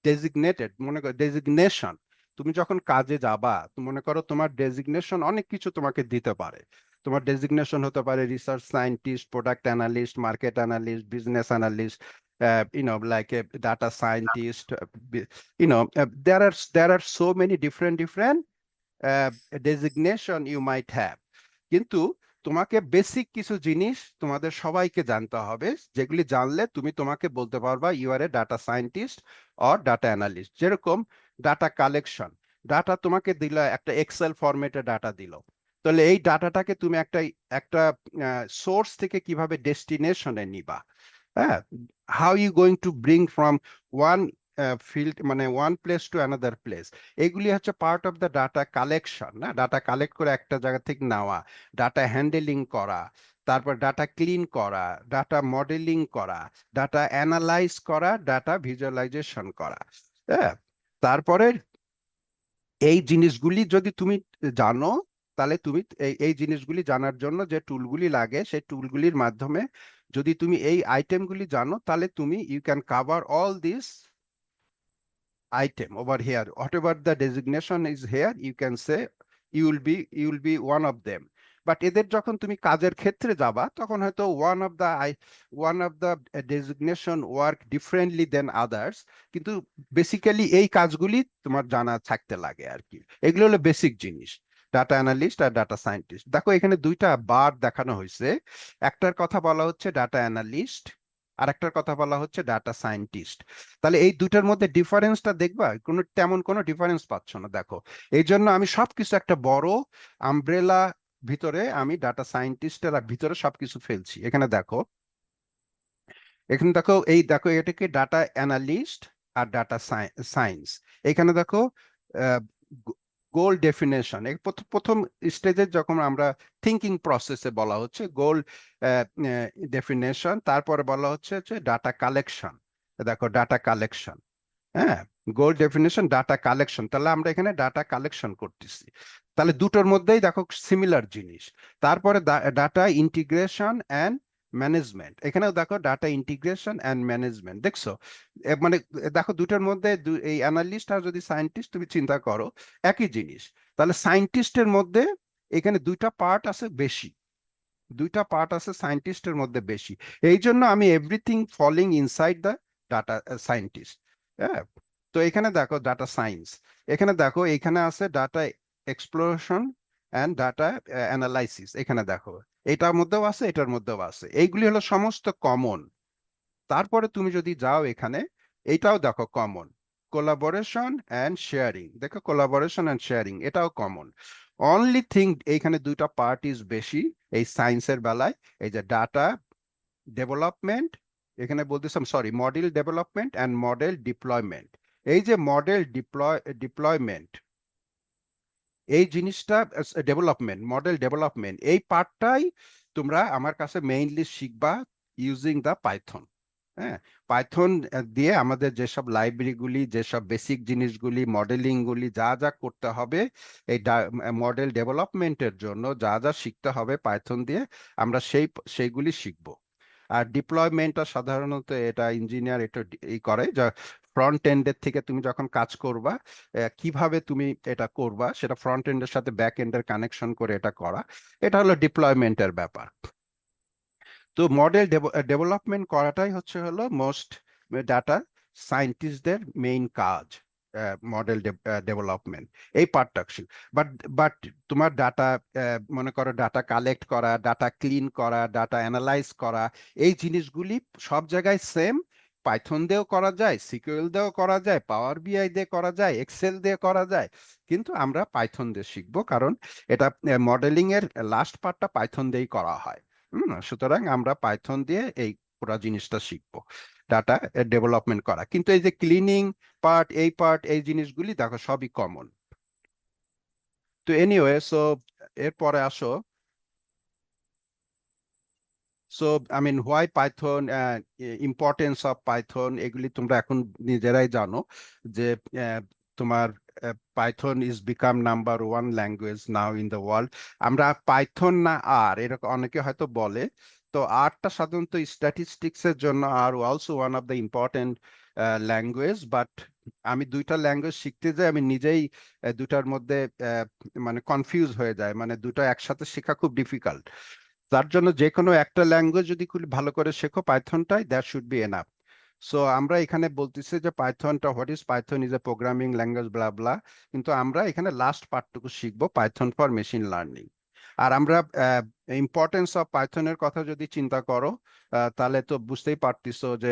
ডেজিগনেটেড, মনে করো ডেজিগনেশন, তুমি যখন কাজে যাবা, মনে করো তোমার ডেজিগনেশন অনেক কিছু তোমাকে দিতে পারে। তোমার ডেজিগনেশন হতে পারে research scientist, product analyst, market analyst, business analyst, like a data scientist. There are so many different uh, designation you might have. কিন্তু তোমাকে বেসিক কিছু জিনিস তোমাদের সবাইকে জানতে হবে, যেগুলি জানলে তুমি তোমাকে বলতে পারবা you are a data scientist or data analyst. যেরকম ডাটা কালেকশন, ডাটা তোমাকে দিল, একটা এক্সেল ফরম্যাটে ডাটা দিল, তাহলে এই ডাটাটাকে তুমি একটা একটা সোর্স থেকে কিভাবে ডেস্টিনেশনে নিবা, হ্যাঁ, how you going to bring from one field, মানে one place to another place, এগুলি হচ্ছে part of the data collection. না, ডাটা কালেক্ট করে একটা জায়গা থেকে নেওয়া, ডাটা হ্যান্ডেলিং করা, তারপর ডাটা ক্লিন করা, ডাটা মডেলিং করা, ডাটা অ্যানালাইজ করা, ডাটা ভিজুয়ালাইজেশন করা, হ্যাঁ। তারপরে এই জিনিসগুলি যদি তুমি জানো, তাহলে তুমি এই জিনিসগুলি জানার জন্য যে টুলগুলি লাগে, সেই টুলগুলির মাধ্যমে যদি তুমি এই আইটেমগুলি জানো, তাহলে তুমি you can cover all this item over here. Whatever the designation is here, you can say you will be one of them. But এদের যখন তুমি কাজের ক্ষেত্রে যাবা, তখন হয়তো one of the designation work differently than others, কিন্তু basically এই কাজগুলি তোমার জানা থাকতে লাগে আর কি। এগুলো হলো বেসিক জিনিস, ডাটা অ্যানালিস্ট আর ডাটা সায়েন্টিস্ট। দেখো এখানে দুইটা বার দেখানো হয়েছে, একটার কথা বলা হচ্ছে ডাটা অ্যানালিস্ট, আর একটার কথা বলা হচ্ছে ডাটা সায়েন্টিস্ট। তাহলে এই দুটার মধ্যে ডিফারেন্সটা দেখবা, তেমন কোনো ডিফারেন্স পাচ্ছ না। দেখো, এই জন্য আমি সবকিছু একটা বড় আমব্রেলা ভিতরে, আমি ডাটা সায়েন্টিস্টের ভিতরে সবকিছু ফেলছি। এখানে দেখো, দেখো এটাকে ডাটা অ্যানালিস্ট আর ডাটা সায়েন্স। এখানে দেখো গোল ডেফিনেশন, প্রথম স্টেজে যখন আমরা থিঙ্কিং প্রসেসে বলা হচ্ছে গোল ডেফিনেশন, তারপরে বলা হচ্ছে ডাটা কালেকশন। দেখো ডাটা কালেকশন, হ্যাঁ, গোল ডেফিনেশন, ডাটা কালেকশন, তাহলে আমরা এখানে ডাটা কালেকশন করতেছি। তাহলে দুটোর মধ্যেই দেখো সিমিলার জিনিস। তারপরে ডাটা ইন্টিগ্রেশন অ্যান্ড ম্যানেজমেন্ট, এখানেও দেখো ডাটা ইন্টিগ্রেশন অ্যান্ড ম্যানেজমেন্ট। দেখছো, মানে দেখো দুটোর মধ্যে এই অ্যানালিস্ট আর যদি সায়েন্টিস্ট তুমি চিন্তা করো একই জিনিস। তাহলে সায়েন্টিস্টের মধ্যে এখানে দুইটা পার্ট আছে বেশি, দুইটা পার্ট আছে সায়েন্টিস্টের মধ্যে বেশি। এই জন্য আমি everything falling inside the data scientist, হ্যাঁ। তো এখানে দেখো ডাটা সায়েন্স, এখানে দেখো এখানে আছে data exploration and data analysis, এখানে দেখো এটার মধ্যেও আছে, এটার মধ্যেও আছে, এইগুলি হলো সমস্ত কমন। তারপরে তুমি যদি যাও এখানে, এইটাও দেখো কমন, কোলাবোরেশন অ্যান্ড শেয়ারিং, দেখো কোলাবোরেশন অ্যান্ড শেয়ারিং এটাও কমন। অনলি থিং এইখানে দুইটা পার্ট ইজ বেশি এই সায়েন্সের বেলায়, এই যে ডাটা ডেভেলপমেন্ট, এখানে বলতেছিলাম sorry, model development and model deployment. এই যে মডেল ডিপ্লয়মেন্ট, এই জিনিসটা ডেভেলপমেন্ট, মডেল ডেভেলপমেন্ট, এই পার্টটাই তোমরা আমার কাছে মেইনলি শিখবা ইউজিং দ্য পাইথন। হ্যাঁ, পাইথন দিয়ে আমাদের যেসব লাইব্রেরিগুলি, যেসব বেসিক জিনিসগুলি, মডেলিং গুলি যা যা করতে হবে, এই মডেল ডেভেলপমেন্টের জন্য যা যা শিখতে হবে পাইথন দিয়ে, আমরা সেইগুলি শিখবো। আর ডিপ্লয়মেন্টটা সাধারণত এটা ইঞ্জিনিয়ার এটা করে, যা ফ্রন্ট এন্ডের থেকে তুমি যখন কাজ করবা, কিভাবে তুমি এটা করবা সেটা ফ্রন্ট এন্ডের সাথে ব্যাক এন্ডের কানেকশন করে এটা করা, এটা হলো ডিপ্লয়মেন্টের ব্যাপার। তো মডেল ডেভেলপমেন্ট করাটাই হলো মোস্ট ডাটা সায়েন্টিস্টদের মেইন কাজ, মডেল ডেভেলপমেন্ট, এই পার্টটা। বাট বাট তোমার ডাটা, মনে করো ডাটা কালেক্ট করা, ডাটা ক্লিন করা, ডাটা অ্যানালাইজ করা, এই জিনিসগুলি সব জায়গায় সেম। পাইথন দিয়েও করা যায়, সিকিউএল দিয়েও করা যায়, পাওয়ার বিআই দিয়ে করা যায়, এক্সেল দিয়ে করা যায়, কিন্তু আমরা পাইথন দিয়ে শিখবো, কারণ এটা মডেলিং এর লাস্ট পার্টটা পাইথন দিয়েই করা হয়। সুতরাং আমরা পাইথন দিয়ে এই পুরো জিনিসটা শিখবো, ডাটা ডেভেলপমেন্ট করা। কিন্তু এই যে ক্লিনিং পার্ট, এই পার্ট, এই জিনিসগুলি দেখো সবই কমন। তো এনিওয়ে, সো এরপরে আসো, so I mean why Python, importance of Python, এগুলি তোমরা এখন নিজেরাই জানো যে তোমার Python is become #1 language now in the world. আমরা পাইথন না আর এরকম অনেকে হয়তো বলে, তো আরটা সাধারণত স্ট্যাটিস্টিক্স এর জন্য are also one of the important language, but আমি দুইটা ল্যাঙ্গুয়েজ শিখতে যাই আমি নিজেই দুটার মধ্যে মানে কনফিউজ হয়ে যায়, মানে দুটো একসাথে শেখা খুব ডিফিকাল্ট। তার জন্য যে কোনো একটা ল্যাঙ্গুয়েজ যদি খুব ভালো করে শেখো পাইথনটাই, that should be enough. So আমরা এখানে বলতেছি যে পাইথনটা, what is Python, is a programming language blah blah, কিন্তু আমরা এখানে লাস্ট পার্টটুকু শিখবো পাইথন ফর মেশিন লার্নিং। আর আমরা ইম্পর্টেন্স অফ পাইথনের কথা যদি চিন্তা করো তাহলে তো বুঝতেই পারতিছো যে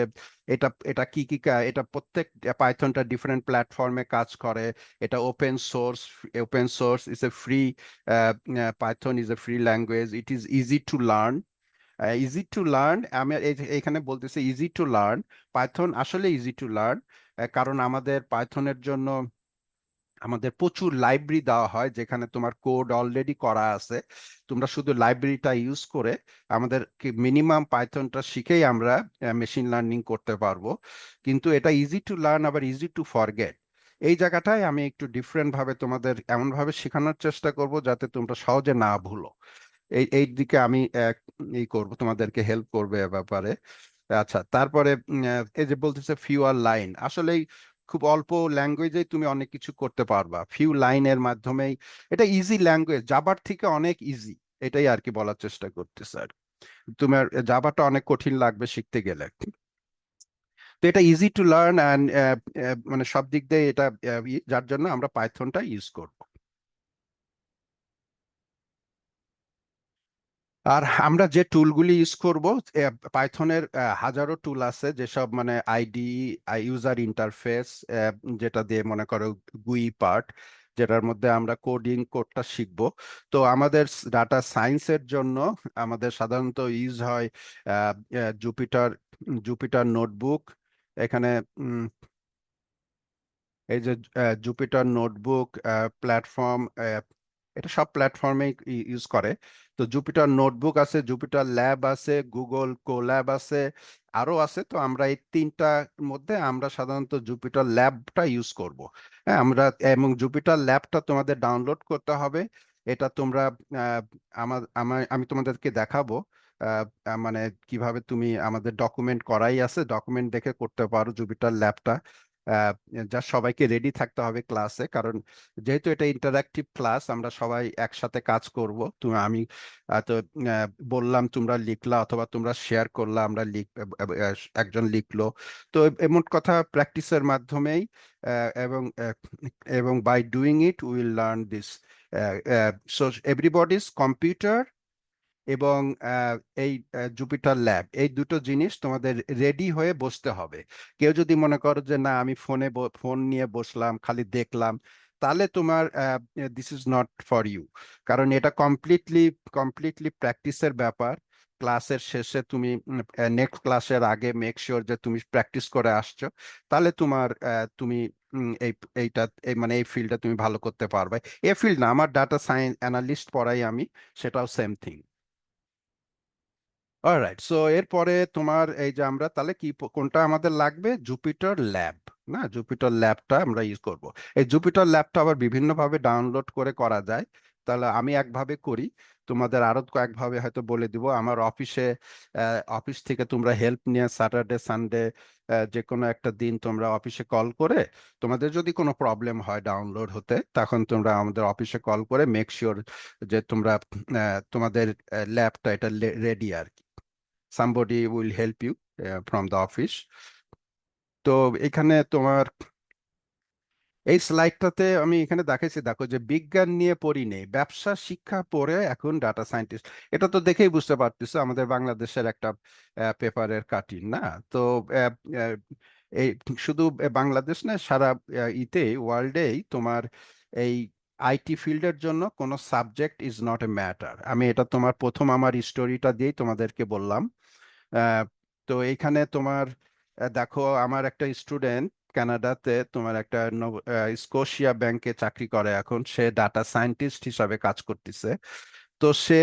এটা এটা কি কি এটা প্রত্যেক পাইথনটা ডিফারেন্ট প্ল্যাটফর্মে কাজ করে। এটা open source is a free, Python is A free language, it is easy to learn. Easy to learn, আমি এখানে বলতেছি ইজি টু লার্ন, পাইথন আসলে ইজি টু লার্ন, কারণ আমাদের পাইথনের জন্য আমাদের প্রচুর লাইব্রেরি দেওয়া হয় যেখানে তোমার কোড অলরেডি করা আছে, তোমরা শুধু লাইব্রেরিটা ইউজ করে আমাদের মিনিমাম পাইথনটা শিখেই আমরা মেশিন লার্নিং করতে পারবো। কিন্তু এটা ইজি টু লার্ন আবার ইজি টু ফরগেট, এই জায়গাটায় আমি একটু ডিফারেন্ট ভাবে তোমাদের এমন ভাবে শেখানোর চেষ্টা করব যাতে তোমরা সহজে না ভুলো। এই দিকে আমি এই করব, তোমাদেরকে হেল্প করবে এ ব্যাপারে। আচ্ছা, তারপরে এই যে বলতেছে ফিউয়ার লাইন, আসলেই খুব অল্প ল্যাঙ্গুয়েজেই তুমি অনেক কিছু করতে পারবা ফিউ লাইনের মাধ্যমেই। এটা ইজি ল্যাঙ্গুয়েজ, জাভার থেকে অনেক ইজি, এটাই আর কি বলার চেষ্টা করতেছে আর কি। তোমার জাভাটা অনেক কঠিন লাগবে শিখতে গেলে, তো এটা ইজি টু লার্ন অ্যান্ড মানে সব দিক দিয়ে এটা যার জন্য আমরা পাইথনটা ইউজ করব। আর আমরা যে টুলগুলি ইউজ করব, পাইথনের হাজারো টুল আছে যেসব মানে আইডি, ইউজার ইন্টারফেস, যেটা দিয়ে মনে করো গুই পার্ট, যেটার মধ্যে আমরা কোডটা শিখব। তো আমাদের ডাটা সায়েন্সের জন্য আমাদের সাধারণত ইউজ হয় জুপিটার জুপিটার নোটবুক। এখানে এই যে জুপিটার নোটবুক প্ল্যাটফর্ম, এটা সব প্ল্যাটফর্মে ইউজ করে। তো জুপিটার নোটবুক আছে, জুপিটার ল্যাব আছে, গুগল কোল্যাব আছে, আরো আছে। তো আমরা এই তিনটার মধ্যে আমরা সাধারণত জুপিটার ল্যাবটা ইউজ করব। হ্যাঁ, আমরা এবং জুপিটার ল্যাবটা তোমাদের ডাউনলোড করতে হবে। এটা তোমরা আহ, আমি তোমাদেরকে দেখাবো মানে কিভাবে তুমি, আমাদের ডকুমেন্ট করাই আছে, ডকুমেন্ট দেখে করতে পারো জুপিটার ল্যাবটা। আহ, যা সবাইকে রেডি থাকতে হবে ক্লাসে, কারণ যেহেতু এটা ইন্টারঅ্যাক্টিভ ক্লাস, আমরা সবাই একসাথে কাজ করব। তুমি আমি তো বললাম, তোমরা লিখলা অথবা তোমরা শেয়ার করলা, আমরা একজন লিখলো। তো এমন কথা প্র্যাকটিসের মাধ্যমেই এবং এবং by doing it will learn this. So everybody's computer এবং এই জুপিটার ল্যাব, এই দুটো জিনিস তোমাদের রেডি হয়ে বসতে হবে। কেউ যদি মনে করো যে না আমি ফোন নিয়ে বসলাম খালি দেখলাম, তাহলে তোমার this is not for you, কারণ এটা কমপ্লিটলি প্র্যাকটিসের ব্যাপার। ক্লাসের শেষে তুমি নেক্সট ক্লাসের আগে মেক শিওর যে তুমি প্র্যাকটিস করে আসছো, তাহলে তুমি এই এইটা মানে এই ফিল্ডটা তুমি ভালো করতে পারবে। এই ফিল্ড না, আমার ডাটা সায়েন্স অ্যানালিস্ট পড়াই আমি, সেটাও সেম থিং। অলরাইট, সো এরপরে তোমার এই যে আমরা তাহলে কি কোনটা আমাদের লাগবে, জুপিটার ল্যাব। না, জুপিটার ল্যাবটা আমরা ইউজ করব। এই জুপিটার ল্যাবটা আবার বিভিন্ন ভাবে ডাউনলোড করে করা যায়। তাহলে আমি একভাবে করি, তোমাদের আরো কয়েকভাবে হয়তো বলে দিব। আমার অফিস থেকে তোমরা হেল্প নিয়ে স্যাটারডে সানডে যে কোনো একটা দিন তোমরা অফিসে কল করে, তোমাদের যদি কোনো প্রবলেম হয় ডাউনলোড হতে, তখন তোমরা আমাদের অফিসে কল করে মেক শিওর যে তোমরা তোমাদের ল্যাবটা এটা রেডি আর কি। somebody will help you from the office. তো এখানে তোমার এই স্লাইডটাতে আমি এখানে দেখাইছি, দেখো যে বিজ্ঞান নিয়ে পড়ি নেই, ব্যবসা শিক্ষা পড়ে এখন ডাটা সায়েন্টিস্ট। এটা তো দেখেই বুঝতে পারতেছো আমাদের বাংলাদেশের একটা পেপারের কাটিং না। তো আহ, আহ, এই শুধু বাংলাদেশ না, সারা ওয়ার্ল্ডেই তোমার এই আইটি ফিল্ডের জন্য কোনো subject is not a matter. আমি এটা তোমার প্রথম আমার স্টোরিটা দিয়েই তোমাদেরকে বললাম। আহ, তো এইখানে তোমার দেখো আমার একটা স্টুডেন্ট কানাডাতে তোমার একটা স্কোশিয়া ব্যাংকে চাকরি করে, এখন সে ডাটা সায়েন্টিস্ট হিসাবে কাজ করতেছে। তো সে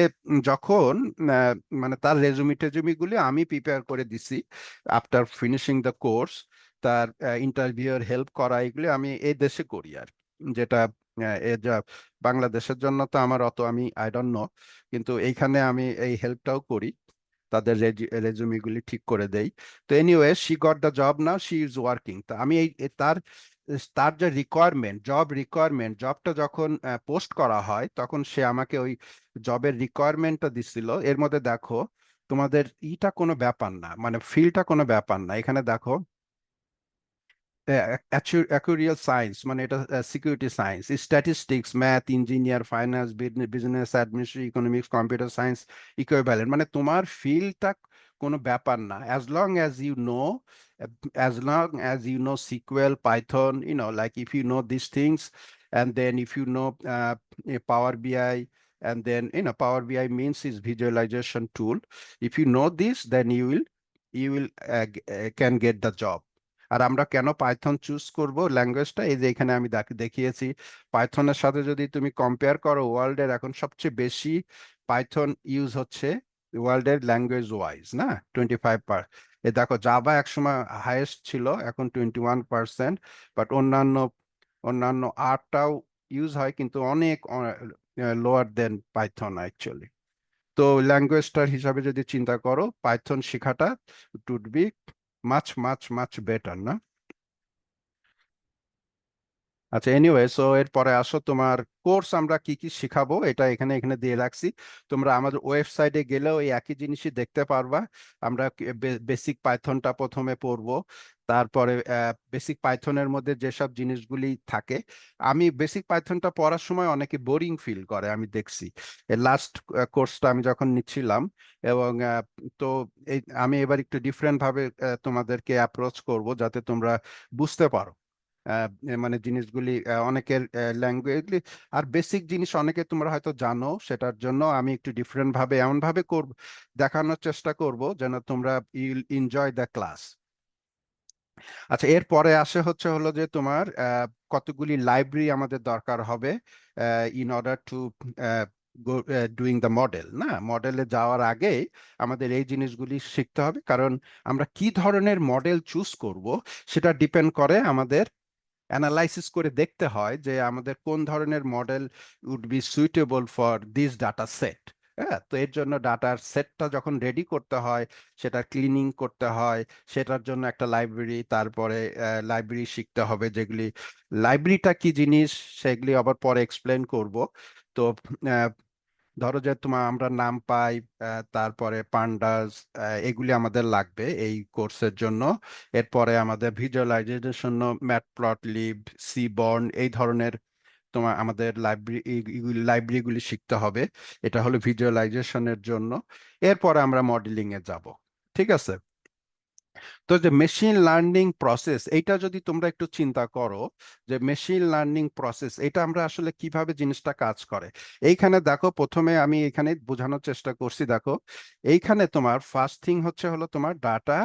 যখন মানে তার টেজুমি গুলি আমি প্রিপেয়ার করে দিছি আফটার ফিনিশিং দ্য কোর্স, তার ইন্টারভিউর হেল্প করা, এগুলি আমি এই দেশে করি আর কি। যেটা যা বাংলাদেশের জন্য তো আমার অত আমি আই ডোন্ট নো, কিন্তু এইখানে আমি এই হেল্পটাও করি, তাদের রেজুমি গুলি ঠিক করে দেই। তো anyway she got the job now, she is working. তো আমি তার তার যে রিকোয়ারমেন্ট জবটা যখন পোস্ট করা হয় তখন সে আমাকে ওই জবের রিকোয়ারমেন্টটা দিছিল। এর মধ্যে দেখো তোমাদের ইটা কোনো ব্যাপার না, মানে ফিল্ডটা কোনো ব্যাপার না। এখানে দেখো অ্যাকুরিয়াল সায়েন্স, মানে এটা security science, statistics, math, engineer, finance, business administration, economics, computer science, equivalent, মানে তোমার ফিল্ডটা কোনো ব্যাপার না, as long as you know SQL, Python, like if you know these things, and then if you know Power BI, and then Power BI means is visualization tool. If you know this, then you will can get the job. আর আমরা কেন Python choose করব ল্যাঙ্গুয়েজটা, এই যে এখানে আমি দেখিয়েছি। পাইথনের সাথে যদি তুমি কম্পেয়ার করো, ওয়ার্ল্ডের এখন সবচেয়ে বেশি পাইথন ইউজ হচ্ছে ওয়ার্ল্ডের ল্যাঙ্গুয়েজ ওয়াইজ, না 25%। এ দেখো জাভা একসময় হাইয়েস্ট ছিল, এখন 21%, বাট অন্যান্য অন্যান্য আটটাও ইউজ হয় কিন্তু অনেক লোয়ার দেন পাইথন অ্যাকচুয়ালি। তো ল্যাঙ্গুয়েজটার হিসাবে যদি চিন্তা করো, পাইথন শেখাটা would be much much much better, না? আচ্ছা, এনিওয়ে, সো এরপরে আসো তোমার কোর্স আমরা কি কি শিখাবো, এটা এখানে এখানে দিয়ে রাখছি। তোমরা আমাদের ওয়েবসাইটে গেলেও এই একই জিনিসই দেখতে পারবা। আমরা বেসিক পাইথনটা প্রথমে পড়বো, তারপরে বেসিক পাইথনের মধ্যে যেসব জিনিসগুলি থাকে। আমি বেসিক পাইথনটা পড়ার সময় অনেকে বোরিং ফিল করে, আমি দেখছি। লাস্ট কোর্সটা আমি যখন নিচ্ছিলাম, এবং তো আমি এবার একটু ডিফারেন্ট ভাবে তোমাদেরকে অ্যাপ্রোচ করব যাতে তোমরা বুঝতে পারো মানে জিনিসগুলি, অনেকের ল্যাঙ্গুয়েজ আর বেসিক জিনিস অনেকে তোমরা হয়তো জানো, সেটার জন্য আমি একটু ডিফারেন্ট ভাবে এমন ভাবে দেখানোর চেষ্টা করব যেন তোমরা ইউল এনজয় দ্য ক্লাস। আচ্ছা, এরপরে আসে হলো যে তোমার কতগুলি লাইব্রেরি আমাদের দরকার হবে in order to doing the model, না? মডেলে যাওয়ার আগে আমাদের এই জিনিসগুলি শিখতে হবে, কারণ আমরা কি ধরনের মডেল চুজ করব সেটা ডিপেন্ড করে আমাদের অ্যানালাইসিস করে দেখতে হয় যে আমাদের কোন ধরনের model would be suitable for this data set. হ্যাঁ, তো এর জন্য ডাটার সেটটা যখন রেডি করতে হয়, সেটা ক্লিনিং করতে হয়, সেটার জন্য একটা লাইব্রেরি, তারপরে লাইব্রেরি শিখতে হবে, যেগুলি লাইব্রেরিটা কি জিনিস সেগুলি আবার পরে এক্সপ্লেন করব। তো আহ, ধরো যে তোমার আমরা নাম পাই, তারপরে পান্ডাস, এগুলি আমাদের লাগবে এই কোর্সের জন্য। এরপরে আমাদের ভিজুয়ালাইজেশনের জন্য ম্যাটপ্লটলিব, সিবর্ন, এই ধরনের তোমার আমাদের লাইব্রেরিগুলি শিখতে হবে। এটা হলো ভিজুয়ালাইজেশনের জন্য। এরপরে আমরা মডেলিং এ যাব। ঠিক আছে? তো যে মেশিন লার্নিং প্রসেস, এইটা যদি তোমরা একটু চিন্তা করো, যে মেশিন লার্নিং প্রসেস এটা আমরা আসলে কিভাবে জিনিসটা কাজ করে। এইখানে দেখো, প্রথমে আমি এখানে বোঝানোর চেষ্টা করছি। দেখো এইখানে তোমার ফার্স্ট থিং হলো তোমার ডাটা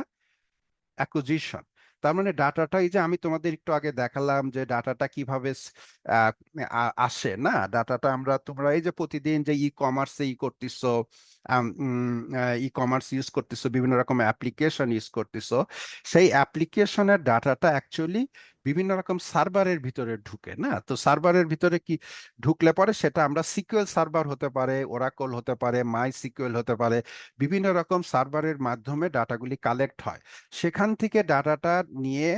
অ্যাকুজিশন। তার মানে ডাটাটা, এই যে আমি তোমাদের একটু আগে দেখালাম যে ডাটাটা কিভাবে আহ, আসে, না? ডাটাটা তোমরা এই যে প্রতিদিন যে ই কমার্সে করতেছো, ই কমার্স ইউজ করতেছো, বিভিন্ন রকম অ্যাপ্লিকেশন ইউজ করতেছো, সেই অ্যাপ্লিকেশনের ডাটাটা অ্যাকচুয়ালি বিভিন্ন রকম সার্ভারের ভিতরে ঢুকে, না? তো সার্ভারের ভিতরে কি ঢুকলে পরে সেটা আমরা সিকিউএল সার্ভার হতে পারে, ওরাকল হতে পারে, মাই সিকিউএল হতে পারে, বিভিন্ন রকম সার্ভারের মাধ্যমে ডাটাগুলি কালেক্ট হয়। সেখান থেকে ডাটাটা নিয়ে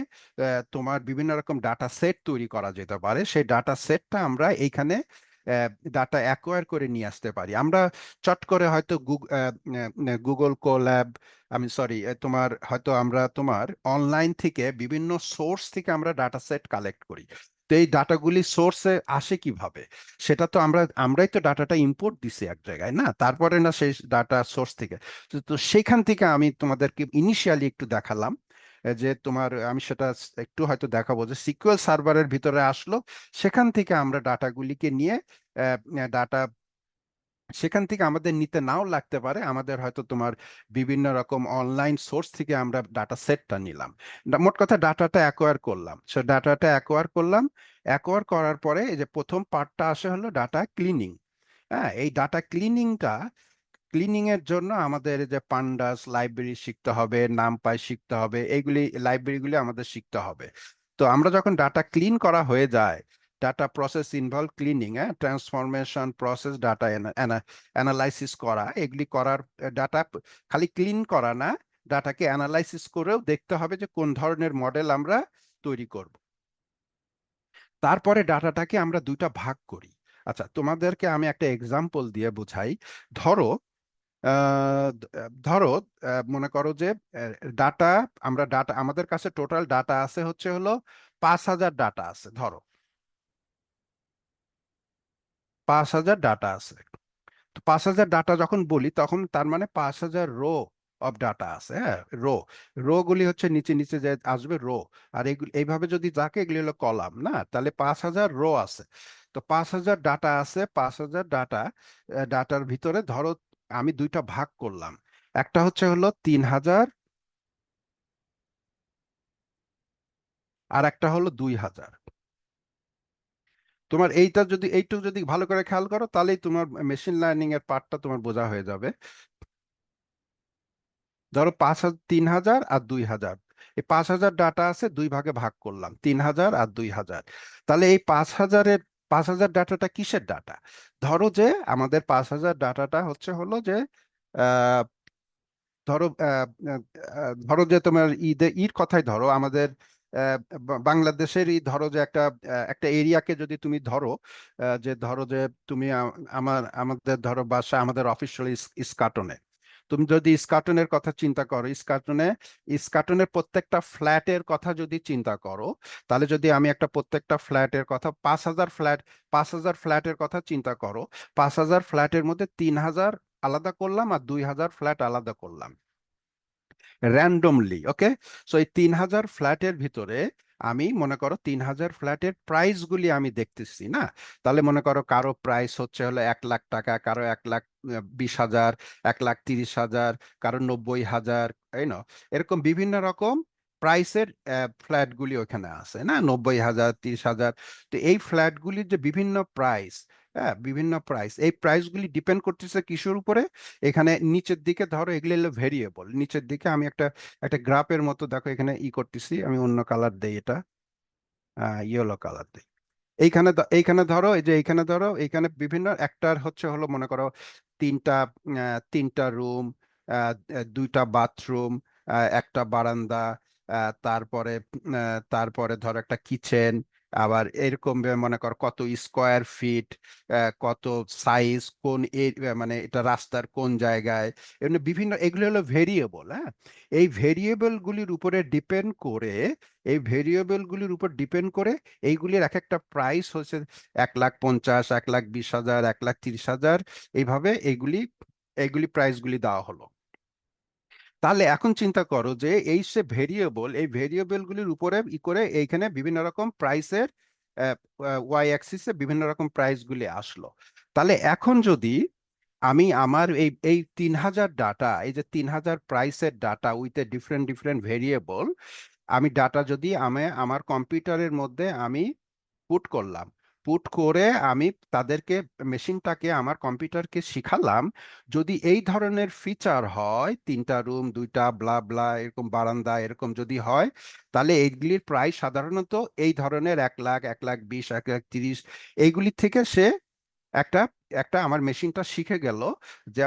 তোমার বিভিন্ন রকম ডাটা সেট তৈরি করা যেতে পারে। সেই ডাটা সেটটা আমরা এইখানে ডাটা অ্যাকোয়ার করে নিয়ে আসতে পারি। আমরা চট করে হয়তো গুগল কোল্যাব, আমি সরি, তোমার হয়তো আমরা তোমার অনলাইন থেকে বিভিন্ন সোর্স থেকে আমরা ডাটা সেট কালেক্ট করি। তো এই ডাটাগুলি সোর্সে আসে কিভাবে? সেটা তো আমরাই তো ডাটাটা ইম্পোর্ট দিছি এক জায়গায়, না? তারপরে না সেই ডাটা সোর্স থেকে। তো সেখান থেকে আমি তোমাদেরকে ইনিশিয়ালি একটু দেখালাম যে তোমার, আমি সেটা একটু হয়তো দেখাবো যে সিকিউএল সার্ভারের ভিতরে আসলো, সেখান থেকে আমরা ডাটাগুলিকে নিয়ে ডাটা সেখান থেকে আমাদের নিতে নাও লাগতে পারে, আমাদের হয়তো তোমার বিভিন্ন রকম অনলাইন সোর্স থেকে আমরা ডাটা সেটটা নিলাম। মোট কথা ডাটাটা অ্যাকোয়ার করলাম। সো ডাটাটা অ্যাকোয়ার করলাম, অ্যাকোয়ার করার পরে এই যে প্রথম পার্টটা আসে হলো ডাটা ক্লিনিং। হ্যাঁ, এই ডাটা ক্লিনিং এর জন্য আমাদের এই যে পান্ডাস লাইব্রেরি শিখতে হবে, নামপাই শিখতে হবে, এইগুলি লাইব্রেরিগুলি আমাদের শিখতে হবে। তো আমরা যখন ডাটা ক্লিন করা হয়ে যায়, data process involve cleaning, transformation process, data analysis করা, এগুলি করার, ডাটা খালি ক্লিন করা না, ডাটাকে অ্যানালাইসিস করেও দেখতে হবে যে কোন ধরনের মডেল আমরা তৈরি করব। তারপরে ডাটাটাকে আমরা দুইটা ভাগ করি। আচ্ছা, তোমাদেরকে আমি একটা এক্সাম্পল দিয়ে বুঝাই। ধরো ধরো মনে করো যে ডাটা, আমাদের কাছে টোটাল ডাটা আছে হচ্ছে হলো 5,000 ডাটা আছে, ধরো 5,000 ডাটা আছে। তো 5,000 ডাটা যখন বলি তখন তার মানে 5,000 রো অফ ডাটা আছে। হ্যাঁ, রো, রো গুলি হচ্ছে নিচে নিচে যে আসবে রো, আর এগুলি এইভাবে যদি যাকে এগুলি হলো কলাম না, তাহলে 5,000 রো আছে। তো 5,000 ডাটা আছে, 5,000 ডাটার ভিতরে ধরো আমি দুইটা ভাগ করলাম, একটা হচ্ছে হলো 3,000 আর একটা হলো 2,000। তোমার এইটুকু যদি ভালো করে খেয়াল করো তাহলেই তোমার মেশিন লার্নিং এর পার্টটা তোমার বোঝা হয়ে যাবে। ধরো 3,000 আর 2,000, এই 5,000 ডাটা আছে, দুই ভাগে ভাগ করলাম, 3,000 আর 2,000। তাহলে এই 5,000 ডাটাটা কিসের ডাটা? ধরো যে আমাদের 5,000 ডাটাটা হচ্ছে হলো যে আহ, ধরো ধরো যে তোমার ঈর কথাই ধরো, আমাদের বাংলাদেশেরই ধরো যে একটা এরিয়াকে যদি তুমি ধরো, যে ধরো যে তুমি আমাদের ধরো বাসা, আমাদের অফিস হলো ইস্কাটনে। তুমি যদি ইস্কাটনের কথা চিন্তা করো, ইস্কাটনের প্রত্যেকটা ফ্ল্যাটের কথা যদি চিন্তা করো, তাহলে যদি আমি একটা প্রত্যেকটা ফ্ল্যাটের কথা 5,000 ফ্ল্যাটের কথা চিন্তা করো, 5,000 ফ্ল্যাটের মধ্যে 3,000 আলাদা করলাম আর 2,000 ফ্ল্যাট আলাদা করলাম র্যান্ডমলি। ওকে, সো এই 3,000 ফ্ল্যাটের ভিতরে আমি মনে করো 3,000 ফ্ল্যাটের প্রাইস গুলি আমি দেখতেছি না। তাহলে মনে করো কারো প্রাইস হচ্ছে হলো 1,00,000 টাকা, কারো 1,20,000, 1,30,000, কারো 90,000, এই না, এরকম বিভিন্ন রকম প্রাইসের ফ্ল্যাট গুলি ওখানে আছে না, 90,000, 30,000। তো এই ফ্ল্যাট গুলির যে বিভিন্ন প্রাইস, হ্যাঁ বিভিন্ন প্রাইস, এই প্রাইসগুলি ডিপেন্ড করতেছে কিসের উপরে? এখানে নিচের দিকে ধরো এগুলো হলো ভেরিয়েবল, নিচের দিকে আমি একটা একটা গ্রাফের মতো দেখো এখানে করতেছি, আমি অন্য কালার দেই, এটা ইয়েলো কালার দেই। এইখানে ধরো, এই যে এইখানে ধরো, এইখানে বিভিন্ন একটার হচ্ছে হলো মনে করো তিনটা তিনটা রুম, দুইটা বাথরুম, একটা বারান্দা, তারপরে ধরো একটা কিচেন, আবার এরকম মনে করো কত স্কোয়ার ফিট, কত সাইজ, মানে এটা রাস্তার কোন জায়গায়, এমনি বিভিন্ন, এগুলো হলো ভেরিয়েবল। হ্যাঁ, এই ভেরিয়েবল গুলির উপরে ডিপেন্ড করে, এইগুলির এক একটা প্রাইস হচ্ছে 1,50,000, 1,20,000, 1,30,000, এইভাবে এইগুলি প্রাইসগুলি দেওয়া হলো। তাহলে এখন চিন্তা করো যে এই ভেরিয়েবল গুলির উপরে করে এইখানে বিভিন্ন রকম প্রাইসের ওয়াই অ্যাক্সিসে বিভিন্ন রকম প্রাইস গুলি আসলো। তাহলে এখন যদি আমি আমার এই 3,000 ডাটা, এই যে 3,000 প্রাইসের data with a different different variable, আমি ডাটা যদি আমার কম্পিউটারের মধ্যে আমি পুট করলাম, পুট করে আমি তাদেরকে, মেশিনটাকে, আমার কম্পিউটারকে শিখালাম, যদি এই ধরনের ফিচার হয়, তিনটা রুম, দুইটা ব্লা ব্লা, এরকম বারান্দা, এরকম যদি হয়, তাহলে এইগুলির প্রায় সাধারণত এই ধরনের 1,00,000, 1,20,000, 1,30,000, এইগুলি থেকে সে একটা একটা আমার মেশিনটা শিখে গেল, যে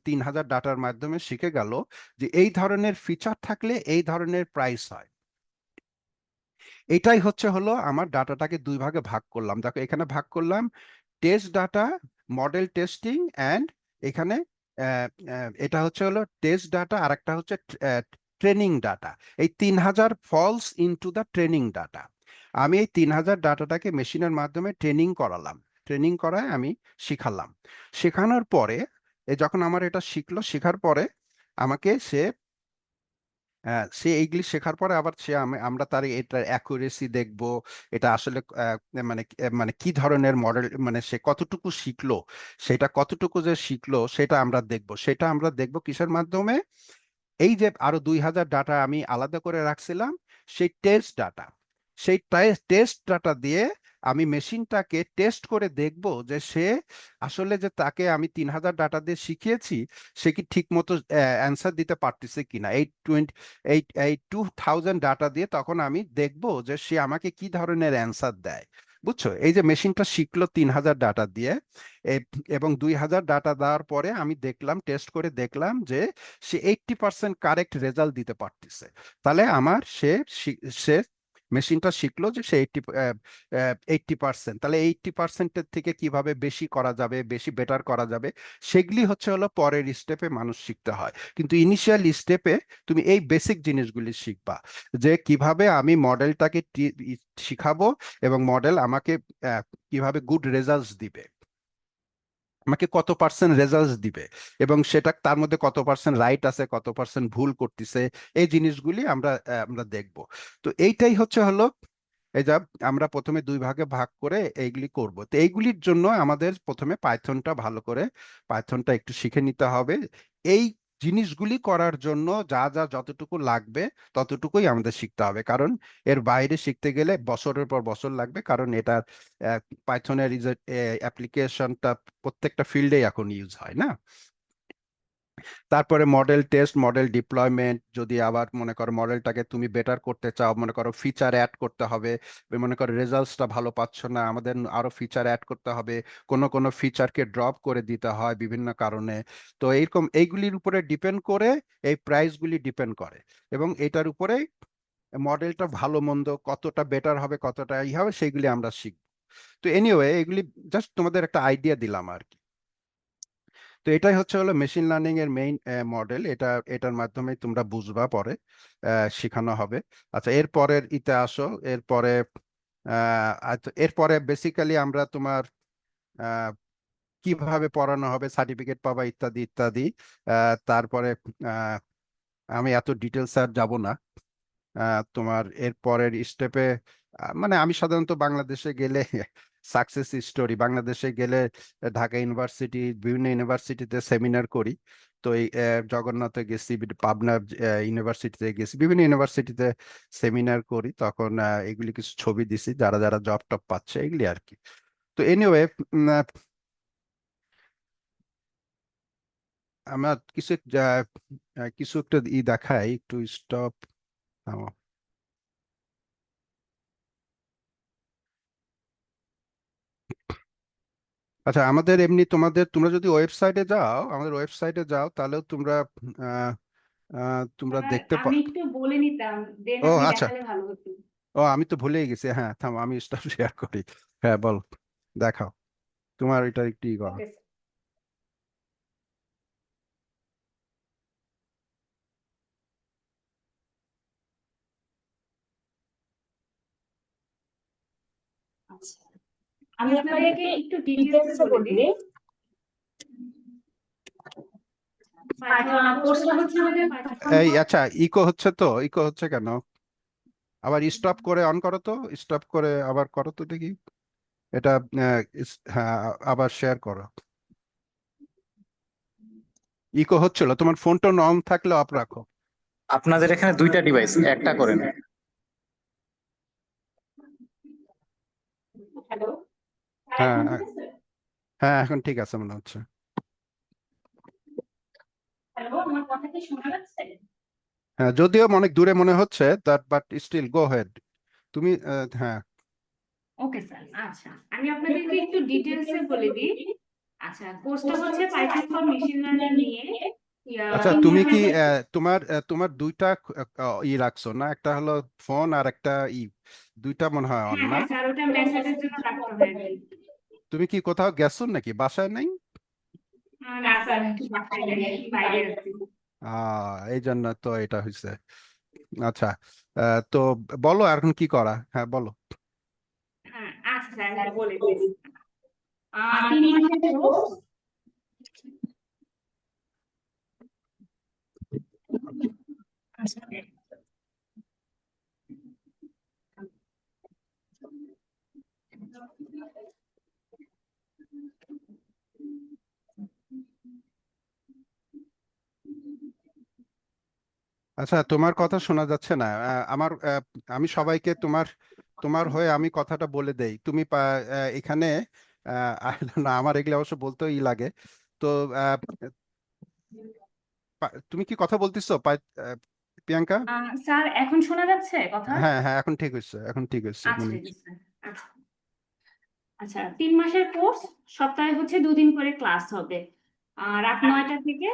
3,000 ডাটার মাধ্যমে শিখে গেল যে এই ধরনের ফিচার থাকলে এই ধরনের প্রাইস হয়। এটাই হচ্ছে হলো আমার ডাটাটাকে দুই ভাগে ভাগ করলাম, দেখো এখানে ভাগ করলাম test data, model testing, and এখানে এটা হচ্ছে হলো টেস্ট ডাটা, আর একটা হচ্ছে ট্রেনিং ডাটা। এই 3,000 falls into the training data. আমি এই 3,000 ডাটাটাকে মেশিনের মাধ্যমে ট্রেনিং করালাম, ট্রেনিং করায় আমি শিখালাম। শেখানোর পরে যখন আমার এটা শেখার পরে আমাকে সে এইগুলি শেখার পরে আবার আমরা তার এটার অ্যাকুরেসি দেখব, এটা আসলে মানে কি ধরনের মডেল, মানে সে কতটুকু শিখলো, সেটা কতটুকু যে শিখলো সেটা আমরা দেখব কিসের মাধ্যমে? এই যে আরো 2,000 ডাটা আমি আলাদা করে রাখছিলাম, সেই টেস্ট ডাটা দিয়ে আমি মেশিনটাকে টেস্ট করে দেখব যে সে আসলে, যে তাকে আমি 3,000 ডাটা দিয়ে শিখিয়েছি, সে কি ঠিক মতো অ্যান্সার দিতে পারতেছে কিনা। এই 2,000 ডাটা দিয়ে তখন আমি দেখব যে সে আমাকে কি ধরনের অ্যান্সার দেয়। বুঝছো? এই যে মেশিনটা শিখলো 3000 ডাটা দিয়ে, এবং 2000 ডাটা দেওয়ার পরে আমি দেখলাম, টেস্ট করে দেখলাম যে সে 80% কারেক্ট রেজাল্ট দিতে পারতেছে। তাহলে আমার সে মেশিনটা শিখলো যে সে 80%, তাহলে 80%-এর থেকে কিভাবে বেশি করা যাবে, বেশি বেটার করা যাবে, সেগুলি হলো পরের স্টেপে মানুষ শিখতে হয়। কিন্তু ইনিশিয়াল স্টেপে তুমি এই বেসিক জিনিসগুলি শিখবা, যে কিভাবে আমি মডেলটাকে শিখাবো এবং মডেল আমাকে কিভাবে গুড রেজাল্টস দিবে, আমাকে কত পার্সেন্ট রেজাল্টস দিবে, এবং সেটা তার মধ্যে কত পার্সেন্ট রাইট আছে, কত পার্সেন্ট ভুল করতেছে, এই জিনিসগুলি আমরা দেখব। তো এইটাই হলো এই যা আমরা প্রথমে দুই ভাগে ভাগ করে এইগুলি করব। তো এইগুলির জন্য আমাদের প্রথমে পাইথনটা ভালো করে, পাইথনটা একটু শিখে নিতে হবে। এই জিনিসগুলি করার জন্য যা যা যতটুকু লাগবে ততটুকুই আমাদের শিখতে হবে, কারণ এর বাইরে শিখতে গেলে বছরের পর বছর লাগবে, কারণ এটা পাইথনের অ্যাপ্লিকেশনটা প্রত্যেকটা ফিল্ডে এখন ইউজ হয় না। তারপরে মডেল টেস্ট, মডেল ডিপ্লয়মেন্ট, যদি আবার মনে করো মডেলটাকে তুমি বেটার করতে চাও, মনে করো ফিচার অ্যাড করতে হবে, মনে করো রেজাল্টসটা ভালো পাচ্ছ না, আমাদের আরো ফিচার অ্যাড করতে হবে, কোন কোন ফিচারকে ড্রপ করে দিতে হয় বিভিন্ন কারণে। তো এইরকম এইগুলির উপরে ডিপেন্ড করে এই প্রাইসগুলি ডিপেন্ড করে, এবং এটার উপরে মডেলটা ভালো মন্দ কতটা বেটার হবে, কতটা হবে, সেইগুলি আমরা শিখব। তো এনিওয়ে, এগুলি জাস্ট তোমাদের একটা আইডিয়া দিলাম আর কি। তো এটাই হলো মেশিন লার্নিং এর মেইন মডেল। এটার মাধ্যমে তোমরা বুঝবা, পরে শেখানো হবে। আচ্ছা, এরপরের ইতে আসো। এরপরে এরপরে বেসিক্যালি আমরা তোমার আহ, কিভাবে পড়ানো হবে, সার্টিফিকেট পাবা, ইত্যাদি ইত্যাদি। তারপরে আহ, আমি এত ডিটেলস আর যাব না। তোমার এর পরের স্টেপে মানে আমি সাধারণত বাংলাদেশে গেলে সাকসেস স্টোরি, বাংলাদেশে গেলে ঢাকা ইউনিভার্সিটি, বিভিন্ন ইউনিভার্সিটিতে সেমিনার করি। তো এই জগন্নাথে গেছি, পাবনা ইউনিভার্সিটিতে গেছি, বিভিন্ন ইউনিভার্সিটিতে সেমিনার করি, তখন এগুলি কিছু ছবি দিছি যারা যারা জব টব পাচ্ছে, এগুলি আর কি। তো এনিওয়ে, আমরা কিছু একটা দেখাই, একটু স্টপ। আচ্ছা, আমাদের এমনি তোমরা যদি ওয়েবসাইটে যাও, আমাদের ওয়েবসাইটে যাও, তাহলেও তোমরা আহ, তোমরা স্যার দেখতে আমি একটু বলে নিতাম, দেন ও আপনি আচ্ছা, দেখালে ভালো হতো। আমি তো ভুলেই গেছি। হ্যাঁ, থামো, আমি স্টাফ শেয়ার করি। হ্যাঁ, বল, দেখাও তোমার এটা একটু করো। Okay sir. আচ্ছা, আমি আপনাদেরকে একটু ডিটেইলসে বলে দিই। কোর্সটা হচ্ছে আমাদের এই আচ্ছা, ইকো হচ্ছে কেন? আবার স্টপ করে অন করো তো, স্টপ করে আবার করো তো দেখি। এটা হ্যাঁ, আবার শেয়ার করো। ইকো হচ্ছিল, তোমার ফোন টোন অন থাকলে অফ রাখো। আপনাদের এখানে দুইটা ডিভাইস, একটা করেন। হ্যালো, হ্যাঁ, এখন ঠিক আছে? হ্যাঁ, এখন ঠিক আছে মনে হচ্ছে। হ্যালো, আমার কথা কি শোনা যাচ্ছে? হ্যাঁ, যদিও অনেক দূরে মনে হচ্ছে, বাট স্টিল গো হেড। তুমি হ্যাঁ। Okay sir. আচ্ছা, আমি আপনাদেরকে একটু ডিটেইলসে বলে দিই। আচ্ছা, কোর্সটা হচ্ছে পাইথন ফর মেশিন লার্নিং নিয়ে। আচ্ছা, তুমি কি তোমার দুইটা রাখছো না? একটা হলো ফোন আর একটা দুইটা মনে হয় অন হ্যাঁ না? হ্যাঁ স্যার, ওটা মেসেজের জন্য রাখতে হয় আর কি। তুমি কি কোথাও গেছো নাকি, বাসায় নাই? না স্যার, একটু বাসায় নেই, বাইরে আছি। এই জন্য তো এটা হয়েছে। আচ্ছা, তো বলো এখন কি করা, হ্যাঁ বলো। হ্যাঁ আচ্ছা স্যার, আমি বলে দিই। 3 মাসের কোর্স। আচ্ছা, তোমার কথা শোনা যাচ্ছে না। আমি সবাইকে তোমার তোমার হয়ে আমি কথাটা বলে দেই। তুমি এখানে না, আমার এগুলো অবশ্য বলতেই লাগে। তো আহ, তুমি কি কথা বলতেছো প্রিয়াঙ্কা? স্যার এখন শোনা যাচ্ছে কথা? হ্যাঁ, হ্যাঁ, এখন ঠিক হয়েছে, এখন ঠিক হয়েছে আচ্ছা মনে ঠিক হচ্ছে। আছে। আচ্ছা, আচ্ছা 3 মাসের কোর্স, সপ্তাহে হচ্ছে 2 দিন করে ক্লাস হবে, রাত 9টা থেকে।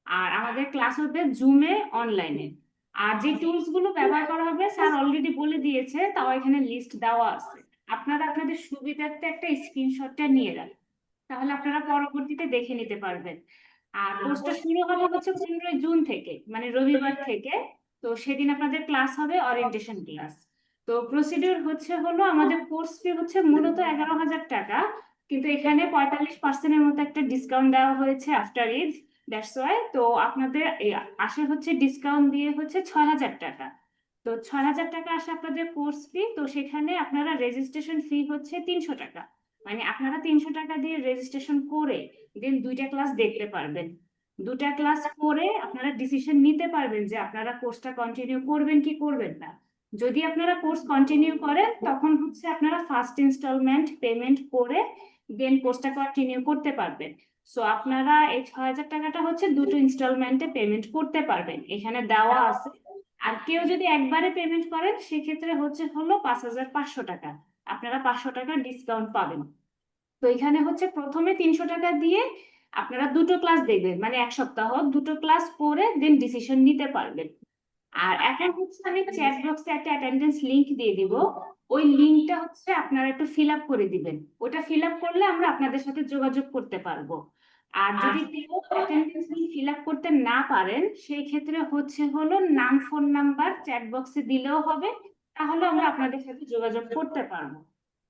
আর আমাদের ক্লাস হবে জুমে, অনলাইনে। আর যে টুলস গুলো ব্যবহার করা হবে স্যার অলরেডি বলে দিয়েছে, তাও এখানে লিস্ট দেওয়া আছে। আপনারা আপনাদের সুবিধার্থে একটা স্ক্রিনশটটা নিয়ে রাখবেন, তাহলে আপনারা পরবর্তীতে দেখে নিতে পারবেন। আর কোর্সটা শুরু হবে হচ্ছে 15ই জুন থেকে, মানে রবিবার থেকে। তো সেদিন আপনাদের ক্লাস হবে ওরিয়েন্টেশন ক্লাস। তো প্রসিডিউর হলো আমাদের কোর্স ফি হচ্ছে মূলত 11,000 টাকা, কিন্তু এখানে 45%-এর মতো একটা ডিসকাউন্ট দেওয়া হয়েছে আফটার ঈদ, দ্যাটস ওয়াই। তো আপনাদের আসে হচ্ছে ডিসকাউন্ট দিয়ে হচ্ছে 6,000 টাকা। তো 6,000 টাকা আসে আপনাদের কোর্স ফি। তো সেখানে আপনারা রেজিস্ট্রেশন ফি হচ্ছে 300 টাকা, মানে আপনারা 300 টাকা দিয়ে রেজিস্ট্রেশন করে দেন 2টা ক্লাস দেখতে পারবেন। 2টা ক্লাস করে আপনারা ডিসিশন নিতে পারবেন যে আপনারা কোর্সটা কন্টিনিউ করবেন কি করবেন না। যদি আপনারা কোর্স কন্টিনিউ করেন তখন হচ্ছে আপনারা ফার্স্ট ইনস্টলমেন্ট পেমেন্ট করে দেন কোর্সটা কন্টিনিউ করতে পারবেন। সো আপনারা এই 6,000 টাকাটা হচ্ছে দুটো ইনস্টলমেন্টে পেমেন্ট করতে পারবেন, এখানে দেওয়া আছে। আর কেউ যদি একবারে পেমেন্ট করেন সেক্ষেত্রে হলো 5,500 টাকা, আপনারা 500 টাকা ডিসকাউন্ট পাবেন। তো এখানে হচ্ছে প্রথমে 300 টাকা দিয়ে আপনারা দুটো ক্লাস দেখবেন, মানে 1 সপ্তাহ দুটো ক্লাস করে দেন ডিসিশন নিতে পারবেন। আর এখন হচ্ছে আমি চ্যাট বক্সে একটা অ্যাটেন্ডেন্স লিংক দিয়ে দিব, ওই লিংকটা হচ্ছে আপনারা একটু ফিল আপ করে দিবেন। ওটা ফিল আপ করলে আমরা আপনাদের সাথে যোগাযোগ করতে পারবো। আর যদি কেউ অ্যাটেন্ডেন্স লিংক ফিল আপ করতে না পারেন সেই ক্ষেত্রে হলো নাম, ফোন নাম্বার চ্যাট বক্সে দিলেও হবে, তাহলে আমরা আপনাদের সাথে যোগাযোগ করতে পারবো।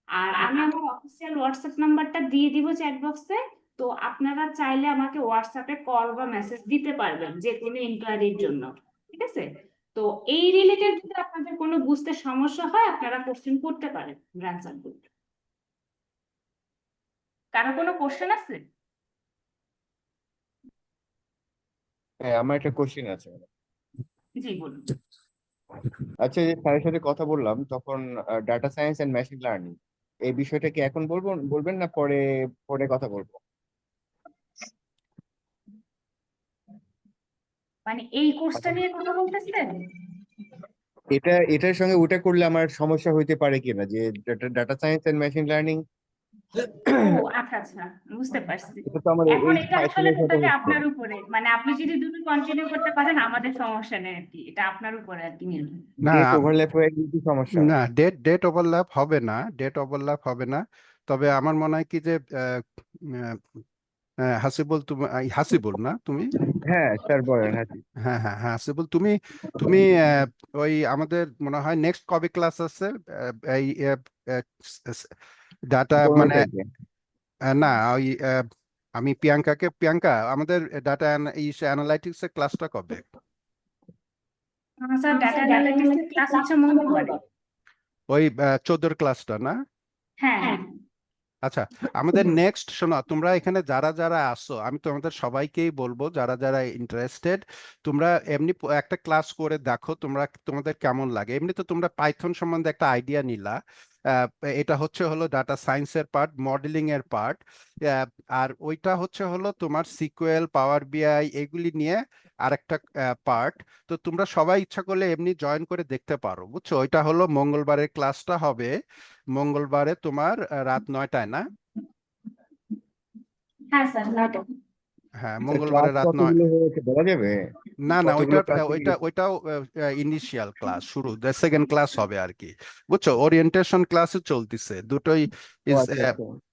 আর আমি আমার অফিসিয়াল হোয়াটসঅ্যাপ নাম্বারটা দিয়ে দিব চ্যাট বক্সে। তো আপনারা চাইলে আমাকে হোয়াটসঅ্যাপে কল বা মেসেজ দিতে পারবেন যে কোনো ইনকোয়ারির জন্য, ঠিক আছে? তো এই রিলেটেড যদি আপনাদের কোনো বুঝতে সমস্যা হয় আপনারা কোশ্চেন করতে পারেন, অ্যান্সার করতে। কারো কোনো কোশ্চেন আছে? হ্যাঁ, আমার একটা কোশ্চেন আছে। জি বলুন। আচ্ছা, যে স্যারের সাথে কথা বললাম তখন data science and machine learning এই বিষয়টা কি এখন বলবেন না পরে পরে কথা বলবো? মানে এই কোর্সটা নিয়ে কথা বলতেছেন? এটার সঙ্গে ওটা করলে আমার সমস্যা হইতে পারে কিনা, যে data science and machine learning ও আচ্ছা আচ্ছা, বুঝতে পারছি। এটা তো আমার এখন এই এটা আসলে পাইথনের সাথে টোটালি হচ্ছে। আপনার উপরে, মানে আপনি যদি দুটো কন্টিনিউ করতে পারেন আমাদের সমস্যা নেই আর কি, এটা আপনার উপরে আর কি নির্ভর। না ডেট ওভারল্যাপ হয়ে গেলে কি সমস্যা? না, ডেট ওভারল্যাপ হবে না, ডেট ওভারল্যাপ হবে না। তবে আমার মনে হয় কি যে হাসিবুল, তুমি হাসিবুল না তুমি? হ্যাঁ স্যার, বলেন। হ্যাঁ, হ্যাঁ হ্যাঁ হ্যাঁ, হাসিবুল, তুমি তুমি ওই আমাদের মনে হয় নেক্সট কবে ক্লাস আছে? এই ডাটা 15 মানে তারিখে। না, ওই আমি প্রিয়াঙ্কা আমাদের ডাটা অ্যানালাইটিক্স এর ক্লাসটা কবে? স্যার ডাটা অ্যানালিটিক্স এর ক্লাস হচ্ছে মঙ্গলবারে। ওই 14 ক্লাসটা না? হ্যাঁ। আচ্ছা, আমাদের নেক্সট, শোনো, তোমরা এখানে যারা যারা আসো আমি তোমাদের সবাইকেই বলবো, যারা যারা ইন্টারেস্টেড, তোমরা এমনি একটা ক্লাস করে দেখো, তোমাদের কেমন লাগে। এমনি তো তোমরা পাইথন সম্বন্ধে একটা আইডিয়া নিলা, এটা হলো ডাটা সায়েন্সের পার্ট, মডেলিং এর পার্ট। আর ওইটা হলো তোমার সিকুএল, পাওয়ার বিআই এগুলি নিয়ে আরেকটা পার্ট। তো তোমরা সবাই ইচ্ছা করলে এমনি জয়েন করে দেখতে পারো, বুঝছো? ওইটা হলো মঙ্গলবারের ক্লাসটা হবে, মঙ্গলবারে তোমার রাত 9টায় না? হ্যাঁ স্যার, 9টা। হ্যাঁ, স্যার, মঙ্গলবারে ক্লাস রাত 9। কতগুলো হয়েছে বলা যাবে? না না, কতগুলো ক্লাস? ওইটাও ইনিশিয়াল ক্লাস, শুরু সেকেন্ড ক্লাস হবে আর কি, বুঝছো? ওরিয়েন্টেশন ক্লাসও চলতিছে দুটোই। ও ইজ আচ্ছা আচ্ছা।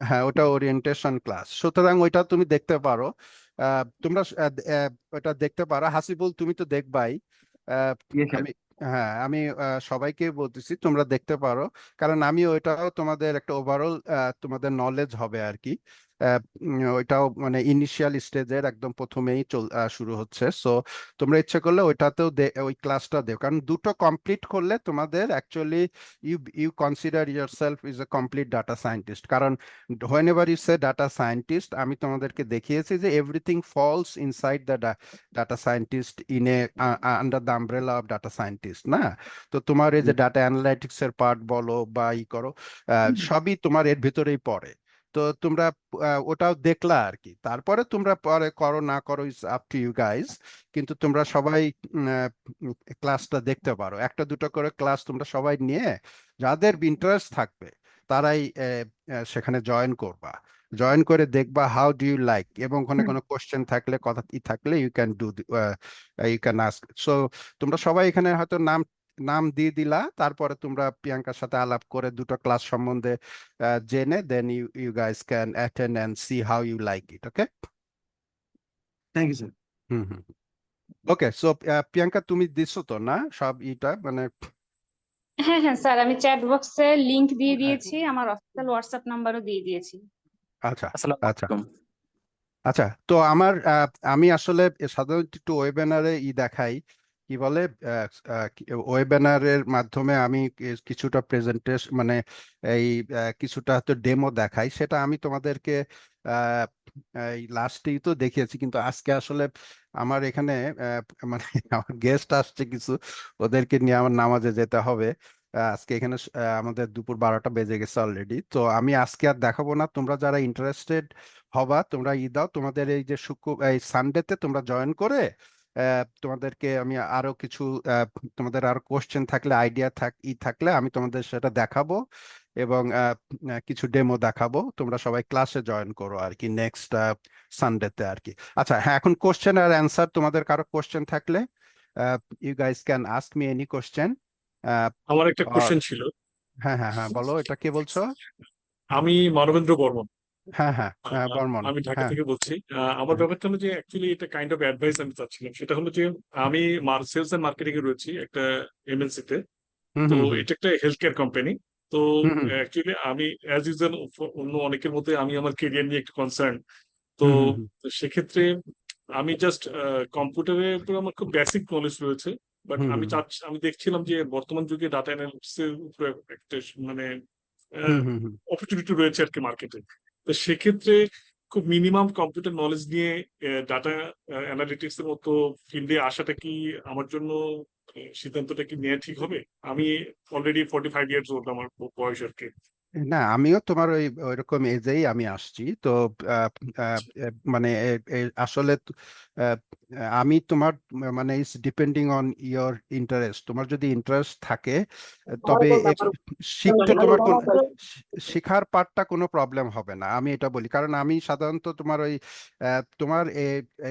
হ্যাঁ, ওটা ওরিয়েন্টেশন ক্লাস, সুতরাং ওইটা তুমি দেখতে পারো। তোমরা ওটা দেখতে পারো। হাসিবুল, তুমি তো দেখবাই। আহ, ইয়ে স্যার। আমি হ্যাঁ, আমি সবাইকে বলতেছি তোমরা দেখতে পারো, কারণ আমি ওইটাও তোমাদের একটা ওভারঅল তোমাদের নলেজ হবে আর কি। ওইটাও মানে ইনিশিয়াল স্টেজের একদম প্রথমেই শুরু হচ্ছে। সো তোমরা ইচ্ছে করলে ওইটাতেও ওই ক্লাসটা দেও, কারণ দুটো কমপ্লিট করলে তোমাদের actually you consider yourself is a complete data scientist. কারণ whenever you say data scientist, আমি তোমাদেরকে দেখিয়েছি যে everything falls inside the data scientist in a under the umbrella of data scientist না? তো তোমার এই যে ডাটা অ্যানালাইটিক্স এর পার্ট বলো বা করো, সবই তোমার এর ভিতরেই পড়ে। তো তোমরা ওটাও দেখলা আর কি, তারপরে তোমরা পরে করো না করো is up to you guys. কিন্তু তোমরা সবাই ক্লাসটা দেখতে পারো, একটা দুটো করে ক্লাস তোমরা সবাই নিয়ে, যাদের ইন্টারেস্ট থাকবে তারাই সেখানে জয়েন করবা। জয়েন করে দেখবা হাউ ডু ইউ লাইক, এবং ওখানে কোনো কোশ্চেন থাকলে কথা থাকলে you can you can ask. So তোমরা সবাই এখানে হয়তো নাম নাম দিয়ে দিলা, তারপরে তোমরা প্রিয়াঙ্কার সাথে আলাপ করে দুটো ক্লাস সম্বন্ধে জেনে then you guys can attend and see how you like it. Okay, thank you sir. Hmm hmm. Okay, so Priyanka তুমি দিছো তো না সব ইটা মানে? হ্যাঁ হ্যাঁ স্যার, আমি চ্যাট বক্সে লিংক দিয়ে হ্যাঁ, দিয়েছি, আমার অফিসিয়াল হোয়াটসঅ্যাপ নাম্বারও দিয়ে দিয়েছি। আচ্ছা আসসালামু আচ্ছা আলাইকুম। আচ্ছা। তো আমি আসলে সাধারণত একটু ওয়েবিনারে দেখাই কি বলে, ওয়েবিনারের মাধ্যমে আমি কিছুটা প্রেজেন্টেশন মানে এই কিছুটা হয়তো ডেমো দেখাই, সেটা আমি তোমাদেরকে আহ, এই লাস্টেই তো দেখিয়েছি, কিন্তু আজকে আসলে আমার এখানে মানে আমার গেস্ট আসছে কিছু, ওদেরকে নিয়ে আমার নামাজে যেতে হবে। আজকে এখানে আমাদের দুপুর 12টা বেজে গেছে অলরেডি, তো আমি আজকে আর দেখাবো না। তোমরা যারা ইন্টারেস্টেড হবা তোমরা দাও, তোমাদের এই যে এই সানডেতে তোমরা জয়েন করে তোমাদেরকে আমি আরো কিছু তোমাদের আরো কোশ্চেন থাকলে আইডিয়া থাকলে আমি তোমাদের সেটা দেখাবো, এবং কিছু ডেমো দেখাবো। তোমরা সবাই ক্লাসে জয়েন করো আর কি নেক্সট সানডেতে আর কি। আচ্ছা হ্যাঁ, এখন কোশ্চেন আর অ্যান্সার, তোমাদের কারো কোশ্চেন থাকলে you guys can ask me any question. আমার একটা কোশ্চেন ছিল। হ্যাঁ হ্যাঁ হ্যাঁ, বলো, এটা কে বলছো? আমি মানবেন্দ্র বর্মন। হ্যাঁ হ্যাঁ হ্যাঁ, বর্মন। আমি ঢাকা হ্যাঁ থেকে বলছি। আমার ব্যাপারটা হলো যে অ্যাকচুয়ালি এটা কাইন্ড অফ অ্যাডভাইস আমি চাচ্ছিলাম। সেটা হলো যে আমি সেলস এন্ড মার্কেটিং এ রয়েছি একটা এমএনসি তে। হুম তো হুম হুম এটা একটা হেলথ কেয়ার কোম্পানি। তো হুম হুম অ্যাকচুয়ালি আমি অ্যাজ ইউজুয়াল অন্য অনেকের মধ্যে আমি আমার কেরিয়ার নিয়ে একটু কনসার্ন। তো হুম হুম হুম সেক্ষেত্রে আমি জাস্ট কম্পিউটারের উপর আমার খুব বেসিক নলেজ রয়েছে। বাট হুম আমি দেখছিলাম যে বর্তমান যুগে ডাটা অ্যানালিসিসের উপরে একটা মানে হুম হুম হুম। অপরচুনিটি রয়েছে আর কি মার্কেটে। তো সেক্ষেত্রে খুব মিনিমাম কম্পিউটার নলেজ নিয়ে ডাটা অ্যানালিটিক্স এর মতো ফিল্ডে আসাটা কি আমার জন্য সিদ্ধান্তটা কি নেওয়া ঠিক হবে? আমি অলরেডি 45 ইয়ার্স ওল্ড, আমার বয়স আর কি। না, আমিও তোমার ওইরকম এজেই আমি আসছি তো। আহ, আহ, মানে আসলে আহ, আমি তোমার মানে it's depending on your interest. তোমার যদি ইন্টারেস্ট থাকে তবে শিখতে তোমার কোন শেখার পার্টটা কোনো প্রবলেম হবে না, আমি এটা বলি। কারণ আমি সাধারণত তোমার ওই তোমার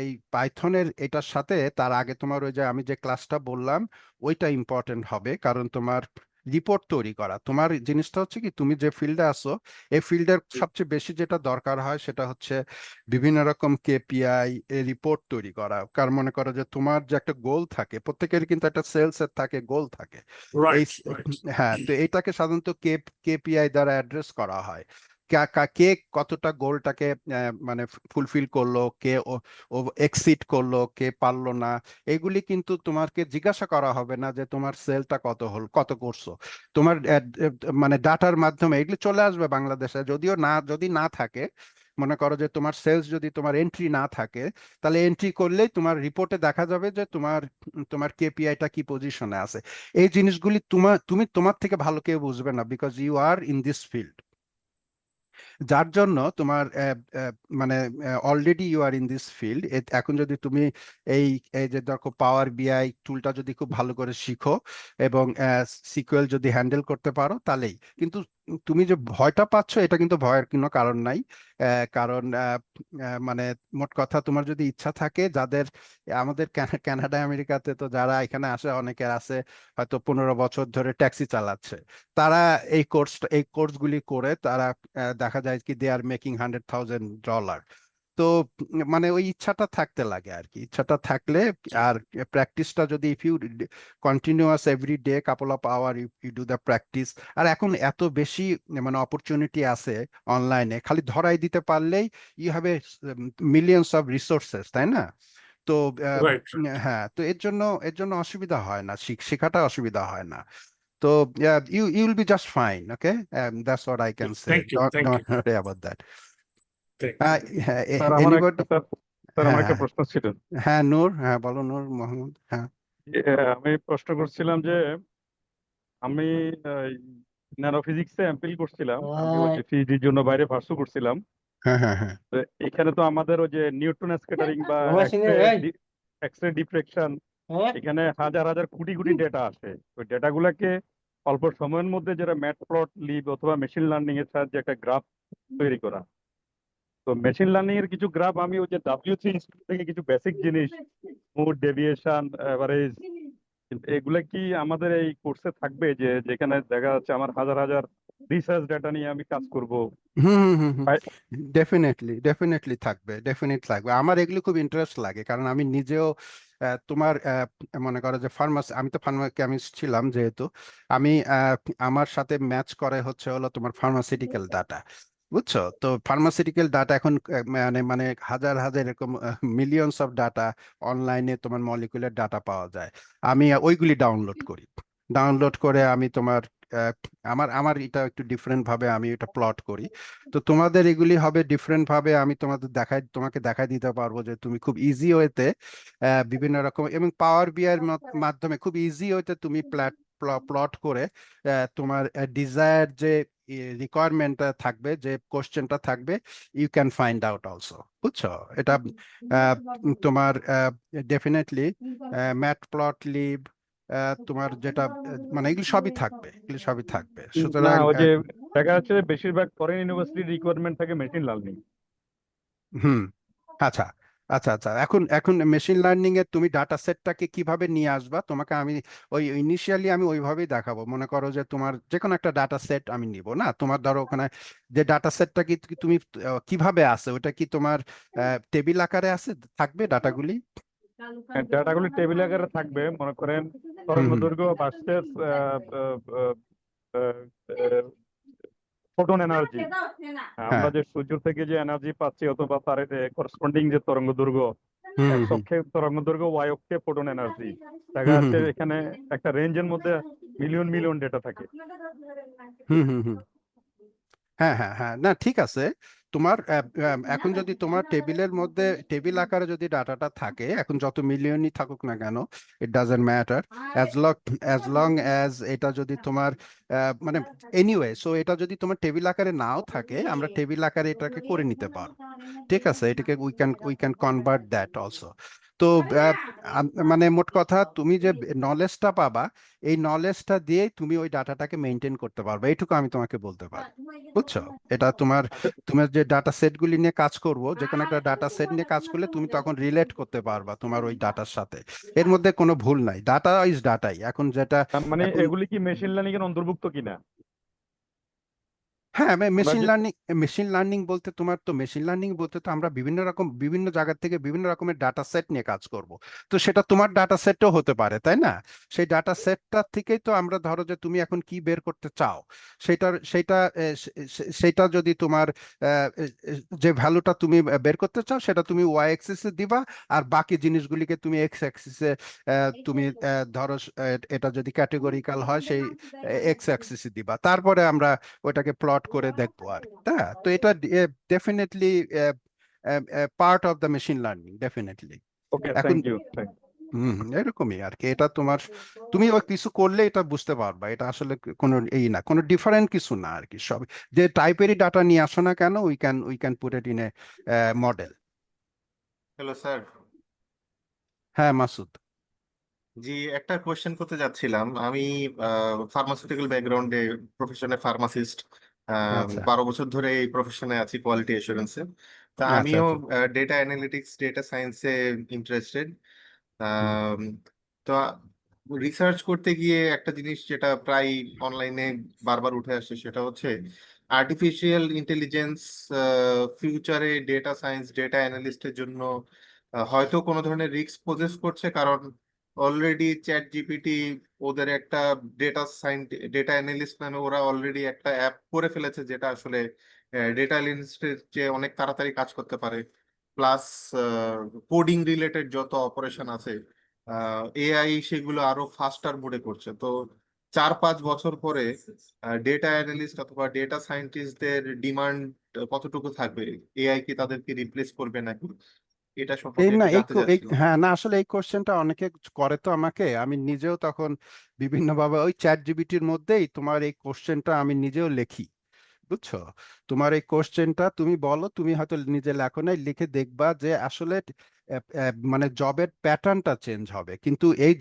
এই পাইথনের এটার সাথে তার আগে তোমার ওই যে আমি যে ক্লাসটা বললাম ওইটা ইম্পর্টেন্ট হবে। কারণ তোমার রিপোর্ট তৈরি করা, তোমার জিনিসটা হচ্ছে কি, তুমি যে ফিল্ডে আছো এই ফিল্ডের সবচেয়ে বেশি যেটা দরকার হয় সেটা হচ্ছে বিভিন্ন রকম কেপিআই রিপোর্ট তৈরি করা। কারণ মনে করো যে তোমার যে একটা গোল থাকে, প্রত্যেকের কিন্তু একটা সেলস এর থাকে, গোল থাকে। এই রাইট রাইট। হ্যাঁ, তো এটাকে সাধারণত কেপিআই দ্বারা অ্যাড্রেস করা হয়। কে কতটা গোলটাকে মানে ফুলফিল করলো, কে ও এক্সিট করলো, কে পারলো না, এগুলি কিন্তু তোমাকে জিজ্ঞাসা করা হবে না যে তোমার সেলটা কত হল, কত করছো। তোমার মানে ডাটার মাধ্যমে এগুলি চলে আসবে বাংলাদেশে। যদি না থাকে, মনে করো যে তোমার সেলস যদি তোমার এন্ট্রি না থাকে, তাহলে এন্ট্রি করলেই তোমার রিপোর্টে দেখা যাবে যে তোমার কেপিআইটা কি পজিশনে আছে। এই জিনিসগুলি তোমার থেকে ভালো কেউ বুঝবে না, because you are in this field. যার জন্য তোমার মানে already you are in this field. এখন যদি তুমি এই এই যে দেখো পাওয়ার বিআই টুলটা যদি খুব ভালো করে শিখো এবং সিকুয়েল যদি হ্যান্ডেল করতে পারো তাহলেই কিন্তু। তুমি যে ভয়টা পাচ্ছ এটা কিন্তু ভয়ের কোনো কারণ নাই। কারণ মানে মোট কথা, তোমার যদি ইচ্ছা থাকে, যাদের আমাদের কানাডা আমেরিকাতে তো যারা এখানে আসে অনেকের আছে হয়তো 15 বছর ধরে ট্যাক্সি চালাচ্ছে, তারা এই কোর্সগুলি করে তারা দেখা যায় কি দে আর মেকিং $100,000। তো মানে ওই ইচ্ছাটা থাকতে লাগে আর কি, ইচ্ছাটা থাকলে। আর প্র্যাকটিসটা যদি if you continuous every day couple of hour you do the practice. আর এখন এত বেশি মানে অপরচুনিটি আছে অনলাইনে, খালি ধরাই দিতে পারলেই you have a millions of resources, তাই না? তো রাইট। হ্যাঁ, তো এর জন্য অসুবিধা হয় না, শেখাটা অসুবিধা হয় না। So yeah, you'll be just fine. Okay, that's what I can say. Thank you, thank Don't you, worry about that. Thank sir আমার Anybody? আমার হ্যাঁ একটা হ্যাঁ প্রশ্ন ছিল। হ্যাঁ, নূর, হ্যাঁ বলো নূর মোহাম্মদ। হ্যাঁ আমি প্রশ্ন করছিলাম যে আমি ন্যানো ফিজিক্সে এমফিল করছিলাম, আমি ওই যে পিএইচডির জন্য বাইরে ভার্সু করছিলাম। হ্যাঁ হ্যাঁ হ্যাঁ তো এখানে তো আমাদের ওই যে নিউটন স্ক্যাটারিং বা এক্স রে ডিফ্রেকশন, এখানে হাজার হাজার কোটি কোটি ডেটা আসে। ওই ডেটাগুলোকে অল্প সময়ের মধ্যে যেটা ম্যাটপ্লটলিব অথবা মেশিন লার্নিং এর সাহায্যে একটা গ্রাফ তৈরি করা। তো মেশিন লার্নিং এর কিছু গ্রাফ আমি ওই যে W3 ইনস্টিটিউট থেকে কিছু বেসিক জিনিস, মুড, ডেভিয়েশন, এভারেজ, এগুলা কি আমাদের এই কোর্সে থাকবে, যে যেখানে দেখা যাচ্ছে আমার হাজার হাজার রিসার্চ ডাটা নিয়ে আমি কাজ করব? ডেফিনেটলি থাকবে, থাকবে। আমার এগুলো খুব ইন্টারেস্ট লাগে, কারণ আমি নিজেও তোমার মনে করো যে আমি তো ফার্মাকেমিস্ট ছিলাম, যেহেতু আমি আমার সাথে ম্যাচ করে হলো তোমার ফার্মাসিউটিক্যাল ডাটা, বুঝছো? তো ফার্মাসিউটিক্যাল ডাটা এখন মানে মানে হাজার হাজার এরকম মিলিয়নস অফ ডাটা অনলাইনে তোমার মলিকুলার ডাটা পাওয়া যায়। আমি ওইগুলি ডাউনলোড করে আমি তোমার আহ, আমার আমার এটা একটু ডিফারেন্ট ভাবে আমি এটা প্লট করি। তো তোমাদের এগুলি হবে ডিফারেন্ট ভাবে, আমি তোমাকে দেখাই দিতে পারবো যে তুমি খুব ইজি ওয়েতে বিভিন্ন রকম, এবং পাওয়ার বিআই এর মাধ্যমে খুব ইজি ওয়েতে তুমি প্লট করে তোমার ডিজায়ার যে রিকোয়ারমেন্টটা থাকবে, যে কোশ্চেনটা থাকবে, you can find out also, বুঝছো? এটা তোমার ডেফিনেটলি ম্যাটপ্লটলিব, তোমার যেটা মানে এগুলো সবই থাকবে, না, সুতরাং ওই যে দেখা যাচ্ছে যে বেশিরভাগ ফরেন ইউনিভার্সিটির রিকোয়ারমেন্ট থাকে মেশিন লার্নিং। হুম, আচ্ছা আচ্ছা, এখন এখন মেশিন লার্নিং এর তুমি ডাটা সেটটাকে কিভাবে নিয়ে আসবা, তোমাকে আমি ওই ইনিশিয়ালি আমি ওইভাবেই দেখাবো। মনে করো যে তোমার যে কোনো একটা ডাটা সেট আমি নিব না, তোমার ধরো ওখানে যে ডাটা সেটটা কি কি তুমি কিভাবে আছে, ওটা কি তোমার টেবিল আকারে থাকবে ডাটাগুলি? ডাটাগুলি টেবিল আকারে থাকবে, মনে করেন হুম তরঙ্গ হুম দৈর্ঘ্য ভার্সেস ফোটন এনার্জি। আমরা হ্যাঁ যে সূর্য থেকে যে এনার্জি পাচ্ছি অথবা তার করেসপন্ডিং যে তরঙ্গ দৈর্ঘ্য, হুম এক্স হুম অক্ষে তরঙ্গ দৈর্ঘ্য, ওয়াই অক্ষে ফোটন এনার্জি। দেখা হুম হুম যাচ্ছে হুম এখানে একটা রেঞ্জের মধ্যে মিলিয়ন মিলিয়ন ডেটা থাকে। হুম হুম হুম হ্যাঁ হ্যাঁ হ্যাঁ, না ঠিক আছে। তোমার এখন যদি তোমার টেবিল আকারে যদি ডাটাটা থাকে, এখন যত মিলিয়নই থাকুক না কেন, it doesn't matter, as long as এটা যদি তোমার মানে এনিওয়ে, সো এটা যদি তোমার টেবিল আকারে নাও থাকে, আমরা টেবিল আকারে এটাকে করে নিতে পারবো। ঠিক আছে, এটাকে we can convert that also. তো মানে মোট কথা, তুমি যে নলেজটা পাবা, এই নলেজটা দিয়ে তুমি ওই ডাটাটাকে মেনটেন করতে পারবে, এইটুকু আমি তোমাকে বলতে পারি, বুঝছো? এটা তোমার যে ডাটা সেট গুলি নিয়ে কাজ করব, যে কোনো একটা ডাটা সেট নিয়ে কাজ করলে তুমি তখন রিলেট করতে পারবা তোমার ওই ডাটার সাথে। এর মধ্যে কোনো ভুল নাই, ডাটা ইজ ডাটাই এখন যেটা। তার মানে এখন এগুলি কি মেশিন লার্নিং এর অন্তর্ভুক্ত কিনা? হ্যাঁ, আমরা যে মেশিন লার্নিং বলতে তো আমরা বিভিন্ন জায়গা থেকে বিভিন্ন রকমের ডাটা সেট নিয়ে কাজ করব। তো সেটা তোমার ডাটা সেটও হতে পারে, তাই না? সেই ডাটা সেটটা থেকেই তো আমরা, ধরো যে তুমি এখন কি বের করতে চাও, সেটা যদি তোমার যে ভ্যালুটা তুমি বের করতে চাও, সেটা তুমি ওয়াই অ্যাক্সিসে দিবা, আর বাকি জিনিসগুলিকে তুমি এক্স অ্যাক্সিসে তুমি ধরো এটা যদি ক্যাটেগরিক্যাল হয়, সেই এক্স অ্যাক্সিসে দিবা, তারপরে আমরা ওটাকে প্লট করে দেখবো আর কি। তো এটা definitely part of the machine learning, definitely. Okay, এখন থ্যাংক ইউ। এরকমই আর কি, এটা তুমি ওই কিছু করলে এটা বুঝতে পারবা, এটা আসলে কোনো এই না, কোনো ডিফারেন্ট কিছু না আর কি। সব যে টাইপেরই ডাটা নিয়ে আসো না কেন, we can put it in a model. Hello sir. হ্যাঁ মাসুদ। জি, একটা কোশ্চেন করতে যাচ্ছিলাম। আমি ফার্মাসিউটিক্যাল ব্যাকগ্রাউন্ডে, প্রফেশনে ফার্মাসিস্ট, আচ্ছা 12 বছর ধরে এই প্রফেশনে আছি, কোয়ালিটি অ্যাসুরেন্সে। তা আচ্ছা আমিও আচ্ছা ডেটা অ্যানালিটিক্স, ডেটা সায়েন্সে ইন্টারেস্টেড। হুম তো রিসার্চ করতে গিয়ে একটা জিনিস যেটা প্রায় অনলাইনে বারবার উঠে আসে, সেটা হচ্ছে আর্টিফিশিয়াল ইন্টেলিজেন্স ফিউচারে ডেটা সায়েন্স, ডেটা অ্যানালিস্টের জন্য হয়তো কোনো ধরনের রিস্ক পোজেস করছে, কারণ অলরেডি চ্যাট জিপিটি ওদের একটা ডেটা অ্যানালিস্ট নামে ওরা অলরেডি একটা অ্যাপ করে ফেলেছে, যেটা আসলে ডেটা অ্যানালিস্টের চেয়ে অনেক তাড়াতাড়ি কাজ করতে পারে। প্লাস কোডিং রিলেটেড যত অপারেশন আছে, এআই সেগুলো আরো ফাস্টার মোডে করছে। তো 4-5 বছর পরে ডেটা অ্যানালিস্ট অথবা ডেটা সায়েন্টিস্টদের ডিমান্ড কতটুকু থাকবে? এআই কি তাদেরকে রিপ্লেস করবে নাকি? এটা এই সম্পর্কে না একটু এই জানতে কো- এই চাচ্ছিলাম। হ্যাঁ, না আসলে এই কোশ্চেনটা অনেকে করে, তো আমাকে, আমি নিজেও তখন বিভিন্নভাবে ওই চ্যাট জিপিটির মধ্যেই তোমার এই কোশ্চেনটা আমি নিজেও লিখি, বুঝছো? তোমার এই কোশ্চেনটা তুমি বলো, তুমি হয়তো নিজে লেখো নাই, লিখে দেখবা যে আসলে মানে জবের প্যাটার্নটা চেঞ্জ হবে, কিন্তু এই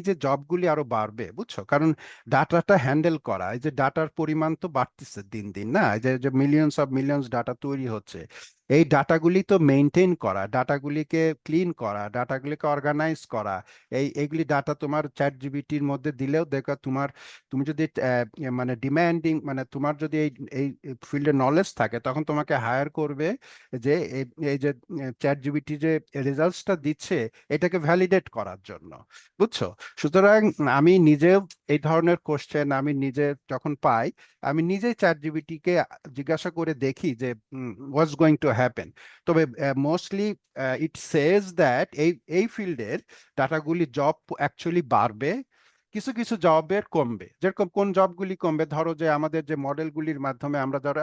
যে জবগুলি আরো বাড়বে, বুঝছো? কারণ ডাটাটা হ্যান্ডেল করা, এই যে ডাটার পরিমাণ তো বাড়তেছে দিন দিন, না? এই যে মিলিয়ন্স ডাটা তৈরি হচ্ছে, এই ডাটাগুলি তো মেনটেন করা, ডাটাগুলিকে ক্লিন করা, ডাটাগুলিকে অর্গানাইজ করা, এইগুলি ডাটা তোমার চ্যাট জিপিটির মধ্যে দিলেও দেখো তুমি যদি মানে ডিমান্ডিং, মানে তোমার যদি এই ফিল্ডে নলেজ থাকে, তখন তোমাকে হায়ার করবে যে এই যে চ্যাট জিপিটি যে রেজাল্টসটা দিচ্ছে এটাকে ভ্যালিডেট করার জন্য, বুঝছো? সুতরাং আমি নিজেও এই ধরনের কোশ্চেন আমি নিজে যখন পাই, আমি নিজেই চ্যাট জিপিটিকে জিজ্ঞাসা করে দেখি যে হোয়াটস গোয়িং টু হ্যাপেন। তবে মোস্টলি ইট সেজ দ্যাট এই ফিল্ডের ডাটাগুলি জব অ্যাকচুয়ালি বাড়বে, কিছু কিছু জবের কমবে। যেরকম কোন জবগুলি কমবে, ধরো যে আমাদের যে মডেলগুলির মাধ্যমে আমরা ধরো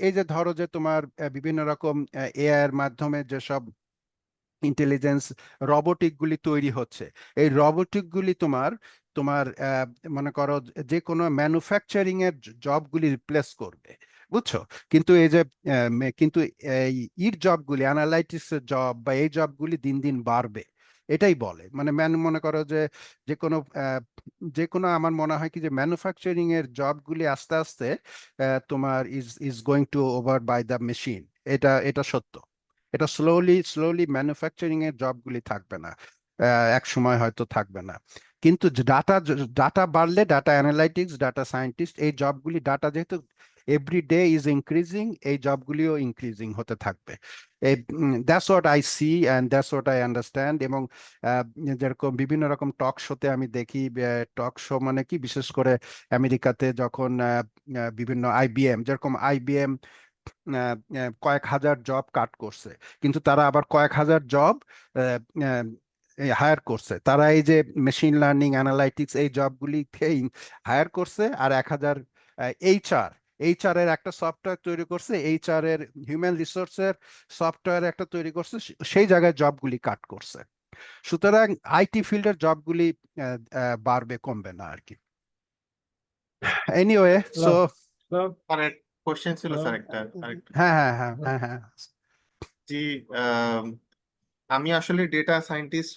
এই যে ধরো যে তোমার বিভিন্ন রকম এআই এর মাধ্যমে যেসব ইন্টেলিজেন্স রবোটিক গুলি তৈরি হচ্ছে, এই রবোটিক গুলি তোমার তোমার মনে করো যে কোনো ম্যানুফ্যাকচারিং এর জবগুলি রিপ্লেস করবে, বুঝছো? কিন্তু এই যে কিন্তু এই জবগুলি, অ্যানালাইটিক্স এর জব বা এই জবগুলি দিন দিন বাড়বে, এটাই বলে। মানে মনে করো যে যে কোনো যে কোনো আমার মনে হয় কি যে ম্যানুফ্যাকচারিং এর জবগুলি আস্তে আস্তে তোমার is going to over by the machine. এটা সত্য। এটা স্লোলি ম্যানুফ্যাকচারিং এর জবগুলি থাকবে না, এক সময় হয়তো থাকবে না। কিন্তু ডাটা বাড়লে, ডাটা অ্যানালাইটিক্স, ডাটা সায়েন্টিস্ট, এই জবগুলি, ডাটা যেহেতু এভরি ডে ইজ ইনক্রিজিং, এই জবগুলিও ইনক্রিজিং হতে থাকবে। That's what I see and that's what I understand. এবং যেরকম বিভিন্ন রকম টক শোতে আমি দেখি, টক শো মানে কি, বিশেষ করে আমেরিকাতে যখন বিভিন্ন আইবিএম, যেরকম আইবিএম কয়েক হাজার জব কাট করছে, কিন্তু তারা আবার কয়েক হাজার জব হায়ার করছে। তারা এই যে মেশিন লার্নিং, অ্যানালাইটিক্স এই জবগুলিকেই হায়ার করছে, আর 1000 এইচআর এর একটা সফটওয়্যার তৈরি করছে, এইচআর এর হিউম্যান রিসোর্সের সফটওয়্যার একটা তৈরি করছে, সেই জায়গায় জবগুলি কাট করছে। সুতরাং আইটি ফিল্ডের জবগুলি বাড়বে, কমবে না আর কি। Anyway, so Hello? Sir question ছিল স্যার একটা আরেকটা। হ্যাঁ। জি, আম, আমি আসলে ডেটা সায়েন্টিস্ট,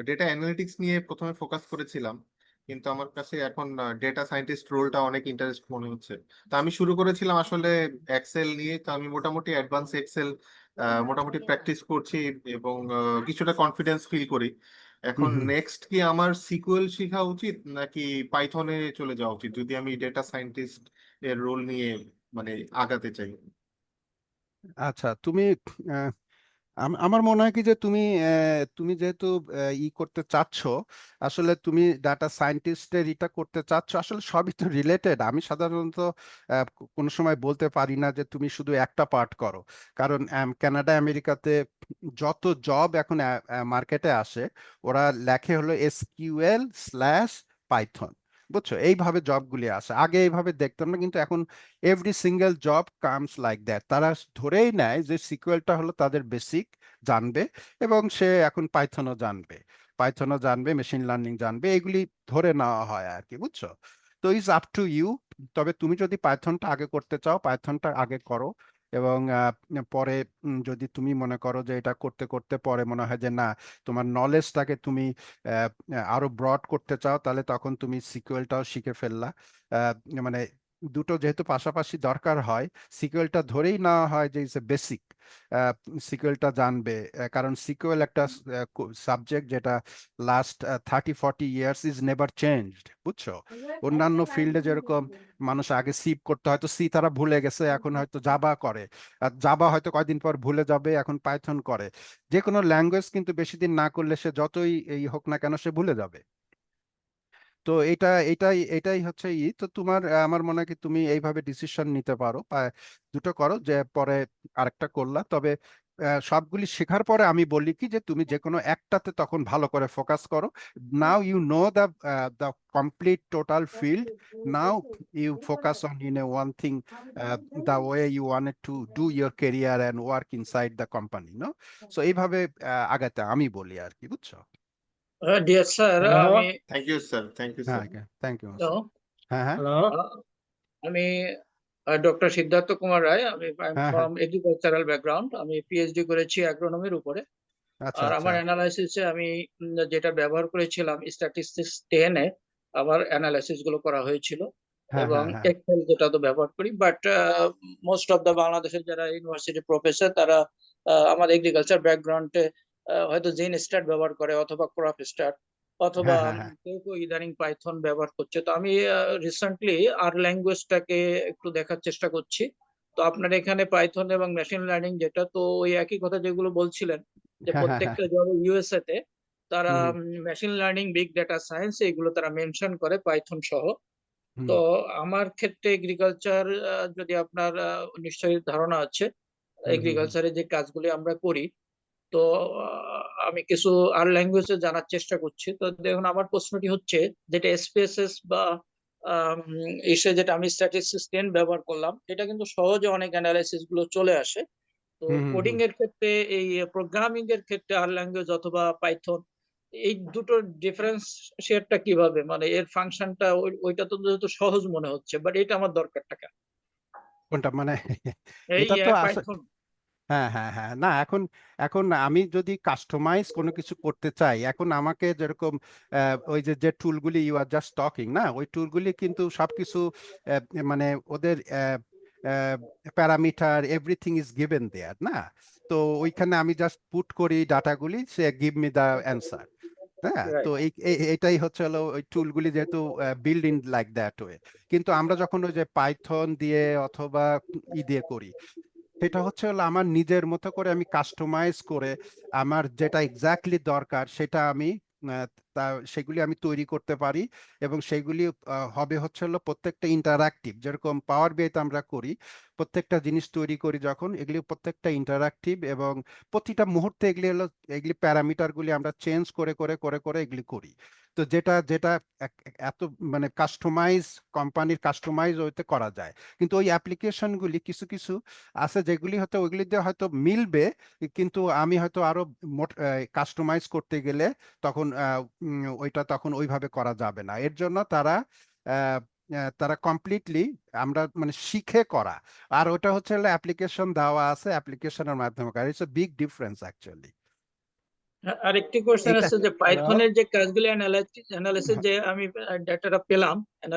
ডেটা অ্যানালিটিক্স নিয়ে প্রথমে ফোকাস করেছিলাম, কিন্তু আমার কাছে এখন ডেটা সায়েন্টিস্ট রোলটা অনেক ইন্টারেস্ট মনে হচ্ছে। তো আমি শুরু করেছিলাম আসলে এক্সেল নিয়ে, তো আমি মোটামুটি অ্যাডভান্স এক্সেল মোটামুটি প্র্যাকটিস করছি এবং কিছুটা কনফিডেন্স ফিল করি। এখন হুম। নেক্সট কি আমার সিকুয়েল শেখা উচিত নাকি পাইথনে চলে যাওয়া উচিত যদি আমি ডেটা সায়েন্টিস্ট এর রোল নিয়ে মানে আগাতে চাই? আচ্ছা, তুমি আমার মনে হয় কি যে তুমি যেহেতু করতে চাচ্ছ, আসলে তুমি ডাটা সায়েন্টিস্টের এটা করতে চাচ্ছ, আসলে সবই তো রিলেটেড। আমি সাধারণত কোনো সময় বলতে পারি না যে তুমি শুধু একটা পার্ট করো, কারণ কানাডা আমেরিকাতে যত জব এখন মার্কেটে আসে, ওরা লেখে হলো SQL/Python, বুঝছো? এইভাবে জবগুলি আসে। আগে এইভাবে দেখতাম না, কিন্তু এখন every single job comes like that. তারা ধরেই নেয় যে সিকিউরটা হলো তাদের বেসিক জানবে, এবং সে এখন পাইথনও জানবে, মেশিন লার্নিং জানবে, এগুলি ধরে নেওয়া হয় আর কি, বুঝছো? তো ইজ আপ টু ইউ। তবে তুমি যদি পাইথনটা আগে করতে চাও, পাইথনটা আগে করো, এবং পরে যদি তুমি মনে করো যে এটা করতে করতে পরে মনে হয় যে না, তোমার নলেজটাকে তুমি আহ, আরো ব্রড করতে চাও, তাহলে তখন তুমি সিকিউরটাও শিখে ফেললা। আহ, মানে দুটো যেহেতু পাশাপাশি দরকার হয়, সিকিউরটা ধরেই নেওয়া হয় যে ইজ এ বেসিক, সিকিউরটা জানবে। কারণ সিকিউর একটা সাবজেক্ট যেটা last 30-40 years is never changed, বুঝছো? অন্যান্য ফিল্ডে যেরকম মানুষ আগে সি করতে, হয়তো সি তারা ভুলে গেছে, এখন হয়তো জাভা করে, আর জাভা হয়তো কয়দিন পর ভুলে যাবে, এখন পাইথন করে। যে কোনো ল্যাঙ্গুয়েজ কিন্তু বেশি দিন না করলে সে যতই এই হোক না কেন, সে ভুলে যাবে। তো এটাই হচ্ছে তো তোমার আমার মনে হয় কি তুমি এইভাবে ডিসিশন নিতে পারো, দুটো করো, যে পরে আরেকটা করলা। তবে সবগুলি শেখার পরে আমি বলি কি যে তুমি যে কোনো একটাতে তখন ভালো করে ফোকাস করো। Now you know the complete total field, now you focus on one thing, the way you wanted to do your career and work inside the company, no? So এইভাবে আগাতে আমি বলি আর কি, বুঝছো? Dear sir, Hello? আমি thank you sir, thank you হ্যাঁ, sir. Thank you. Hello? হ্যাঁ। Hello? আমি ডক্টর সিদ্ধার্থ কুমার রায়। আমি হ্যাঁ, ফ্রম এগ্রিকালচারাল ব্যাকগ্রাউন্ড। আমি পিএইচডি করেছি অ্যাগ্রোনমির উপরে। আচ্ছা আর আচ্ছা আমার অ্যানালাইসিসে আমি যেটা ব্যবহার করেছিলাম স্ট্যাটিস্টিক্স 10 এ আমার অ্যানালাইসিস গুলো করা হয়েছিল, হ্যাঁ এবং হ্যাঁ হ্যাঁ এক্সেল যেটা তো ব্যবহার করি। বাট মোস্ট অফ দ্য বাংলাদেশের যারা ইউনিভার্সিটি প্রফেসর তারা আমার এগ্রিকালচার ব্যাকগ্রাউন্ডে হয়তো জিন স্টার ব্যবহার করে, অথবা ক্রপ স্টার, অথবা হ্যাঁ হ্যাঁ হ্যাঁ কেউ কেউ ইদানিং পাইথন ব্যবহার করছে। তো আমি রিসেন্টলি আর ল্যাঙ্গুয়েজটাকে একটু দেখার চেষ্টা করছি। তো আপনার এখানে পাইথন এবং মেশিন লার্নিং যেটা, তো ওই একই কথা যেগুলো বলছিলেন যে হ্যাঁ হ্যাঁ হ্যাঁ প্রত্যেকটা জব ইউএসএ তে তারা হুম machine learning, big data science এগুলো তারা মেনশন করে পাইথন সহ। হুম তো আমার ক্ষেত্রে এগ্রিকালচার, যদি আপনার নিশ্চয়ই ধারণা আছে হুম হুম হুম এগ্রিকালচারে যে কাজগুলি আমরা করি, তো আমি কিছু আর ল্যাঙ্গুয়েজে জানার চেষ্টা করছি। তো দেখুন, আমার প্রশ্নটি হচ্ছে যেটা এসপিএসএস বা এসে যেটা আমি স্ট্যাটিস্টিক্স 10 ব্যবহার করলাম, এটা কিন্তু সহজে অনেক অ্যানালাইসিস গুলো চলে আসে। তো হুম হুম কোডিং হুম। এর ক্ষেত্রে, এই প্রোগ্রামিং এর ক্ষেত্রে আর ল্যাঙ্গুয়েজ অথবা পাইথন, এই দুটোর ডিফারেন্সিয়েটটা কিভাবে, মানে এর ফাংশনটা ওইটা তো যেহেতু সহজ মনে হচ্ছে, বাট এটা আমার দরকারটা কেন কোনটা মানে এই এটা তো পাইথন? হ্যাঁ হ্যাঁ হ্যাঁ না এখন এখন আমি যদি কাস্টমাইজ কোনো কিছু করতে চাই এখন আমাকে যেরকম ওই যে যে টুলগুলি ইউ আর জাস্ট টকিং না ওই টুলগুলি কিন্তু সবকিছু মানে ওদের প্যারামিটার এভরিথিং ইজ গিভেন দেয়ার না তো ওইখানে আমি জাস্ট পুট করি ডাটাগুলি সে গিভ মি দ্য অ্যান্সার হ্যাঁ তো রাইট। এটাই হচ্ছে হলো ওই টুলগুলি যেহেতু build in like that way কিন্তু আমরা যখন ওই যে পাইথন দিয়ে অথবা দিয়ে করি সেটা হচ্ছে হলো আমার নিজের মতো করে আমি কাস্টমাইজ করে আমার যেটা এক্স্যাক্টলি দরকার সেটা আমি আহ, তা সেগুলি আমি তৈরি করতে পারি এবং সেগুলি হবে হচ্ছে হলো প্রত্যেকটা ইন্টারাক্টিভ যেরকম পাওয়ার বিআইতে আমরা করি প্রত্যেকটা জিনিস তৈরি করি যখন এগুলি প্রত্যেকটা ইন্টারাক্টিভ এবং প্রতিটা মুহূর্তে এগুলি হলো এগুলি প্যারামিটারগুলি আমরা চেঞ্জ করে করে করে করে এগুলি করি তো যেটা যেটা এত মানে কাস্টমাইজ কোম্পানির কাস্টমাইজ ওইতে করা যায় কিন্তু ওই অ্যাপ্লিকেশনগুলি কিছু কিছু আছে যেগুলি হয়তো ওইগুলি দিয়ে হয়তো মিলবে কিন্তু আমি হয়তো আরো কাস্টমাইজ করতে গেলে তখন ওইটা তখন ওইভাবে করা যাবে না এর জন্য তারা আহ, তারা কমপ্লিটলি আমরা মানে শিখে করা আর ওটা হচ্ছে অ্যাপ্লিকেশন দেওয়া আছে অ্যাপ্লিকেশনের মাধ্যমে করা it's a big difference actually আরেকটি কোশ্চেন এটা আছে যে হ্যালো, পাইথনের যে কাজগুলি অ্যানালাইসিস যে আমি ডাটাটা পেলাম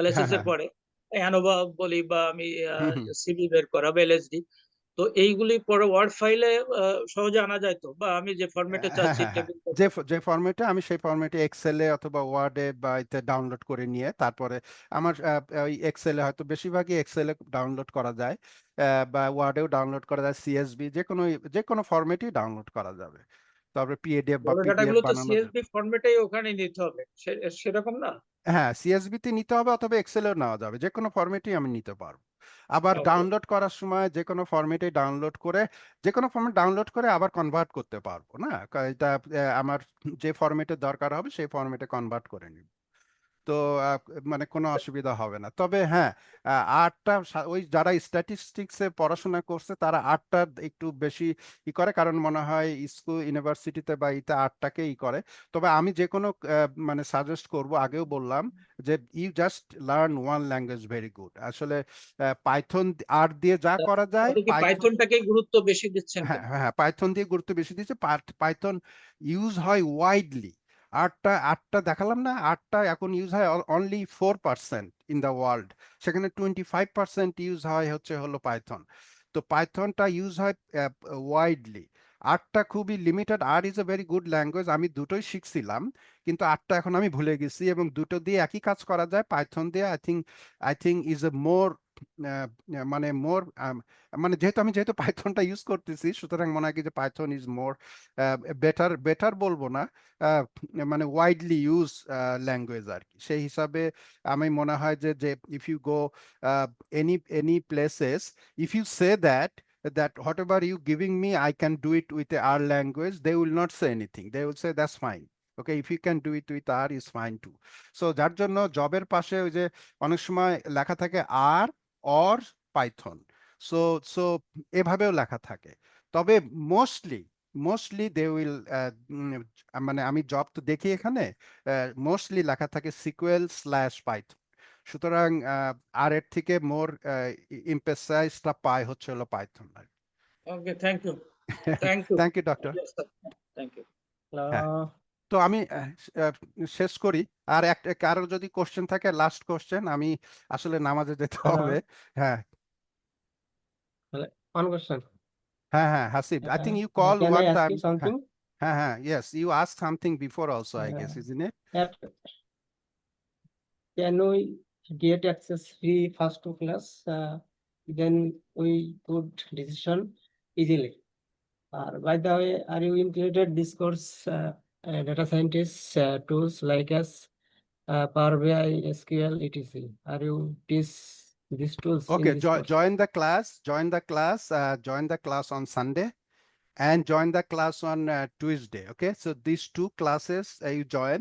হ্যাঁ অ্যানালাইসিস এর হ্যাঁ পরে, অ্যানোভা বলি বা আমি হুম হুম সিভি বের করা বা এলএসডি, তো এইগুলি পরে ওয়ার্ড ফাইলে সহজে আনা যায় তো, বা আমি যে ফরম্যাটে হ্যাঁ চাচ্ছি হ্যাঁ হ্যাঁ টেবিল? যে যে ফরম্যাটে আমি সেই ফরম্যাটে এক্সেলে অথবা ওয়ার্ডে বা এতে ডাউনলোড করে নিয়ে তারপরে আমার ওই এক্সেলে হয়তো বেশিরভাগই এক্সেলে ডাউনলোড করা যায় বা ওয়ার্ডেও ডাউনলোড করা যায় সিএসভি যে কোনো ফরম্যাটই ডাউনলোড করা যাবে তারপরে পিডিএফ বা বড় পিডিএফ ডাটাগুলো তো বানানো যাবে সিএসভি ফরম্যাটেই ওখানে নিতে হবে, সেরকম না? হ্যাঁ সিএসভি তে নিতে হবে অথবা এক্সেলেও নেওয়া যাবে যে কোনো ফরম্যাটই আমি নিতে পারবো আবার ওকে। ডাউনলোড করার সময় যে কোনো ফরম্যাটে ডাউনলোড করে যে কোনো ফরম্যাট ডাউনলোড করে আবার কনভার্ট করতে পারবো না এটা আমার যে ফরম্যাটে দরকার হবে সেই ফরম্যাটে কনভার্ট করে নিব তো মানে কোনো অসুবিধা হবে না তবে হ্যাঁ আর্টটা ওই যারা স্ট্যাটিস্টিক্সে পড়াশোনা করছে তারা আর্টটা একটু বেশি করে কারণ মনে হয় স্কুল ইউনিভার্সিটিতে বা ইতে আর্টটাকে করে তবে আমি যে কোনো মানে সাজেস্ট করব আগেও বললাম যে you just learn one language very good আসলে পাইথন আর্ট দিয়ে যা করা যায় তাহলে কি পাইথনটাকে গুরুত্ব বেশি দিচ্ছেন হ্যাঁ কেন? হ্যাঁ পাইথন দিয়ে গুরুত্ব বেশি দিচ্ছে পাইথন ইউজ হয় ওয়াইডলি আটটা দেখালাম না আটটা এখন ইউজ হয় অনলি 4% ইন দ্য ওয়ার্ল্ড সেখানে 25% ইউজ হয় হচ্ছে হলো পাইথন তো পাইথনটা ইউজ হয় ওয়াইডলি আটটা খুবই লিমিটেড আর is a very good language আমি দুটোই শিখছিলাম কিন্তু আটটা এখন আমি ভুলে গেছি এবং দুটো দিয়ে একই কাজ করা যায় পাইথন দিয়ে আই থিঙ্ক ইজ এ মোর মানে মোর মানে যেহেতু পাইথনটা ইউজ করতেছি সুতরাং মনে হয় কি যে পাইথন ইজ মোর বেটার বলবো না আহ, মানে ওয়াইডলি ইউজ ল্যাঙ্গুয়েজ আর কি সেই হিসাবে আমি মনে হয় যে যে if you go any places if you say that whatever you giving me I can do it with our language they will not say anything they will say that's fine okay if you can do it with R is fine too so যার জন্য জবের পাশে ওই যে অনেক সময় লেখা থাকে আর অর পাইথন সো সো এভাবেও লেখা থাকে তবে মোস্টলি দে উইল মানে আমি জব তো দেখি এখানে মোস্টলি লেখা থাকে সিকুয়েল স্ল্যাশ পাইথন সুতরাং আর এর থেকে মোর এমফেসাইজটা পাই হচ্ছে হলো Python. Okay, thank you. Thank you. Thank you doctor. Yes, sir. Thank you. হ্যাঁ। তো আমি শেষ করি, আর একটা কারো যদি কোশ্চেন থাকে, লাস্ট কোশ্চেন, আমি আসলে নামাজে যেতে হবে। হ্যাঁ One question. হ্যাঁ Hasib, I think you call Can one I ask time. you something? হ্যাঁ yes, you ask something before also, I guess, isn't it? That can we get access free first to class? Then we could decision easily. By the way, are you included this course data scientist tools like as Power BI, SQL, etc. Are you teach these tools in Okay, this course? join the class, join the class on Sunday and join the class on Tuesday. Okay, so these two classes you join.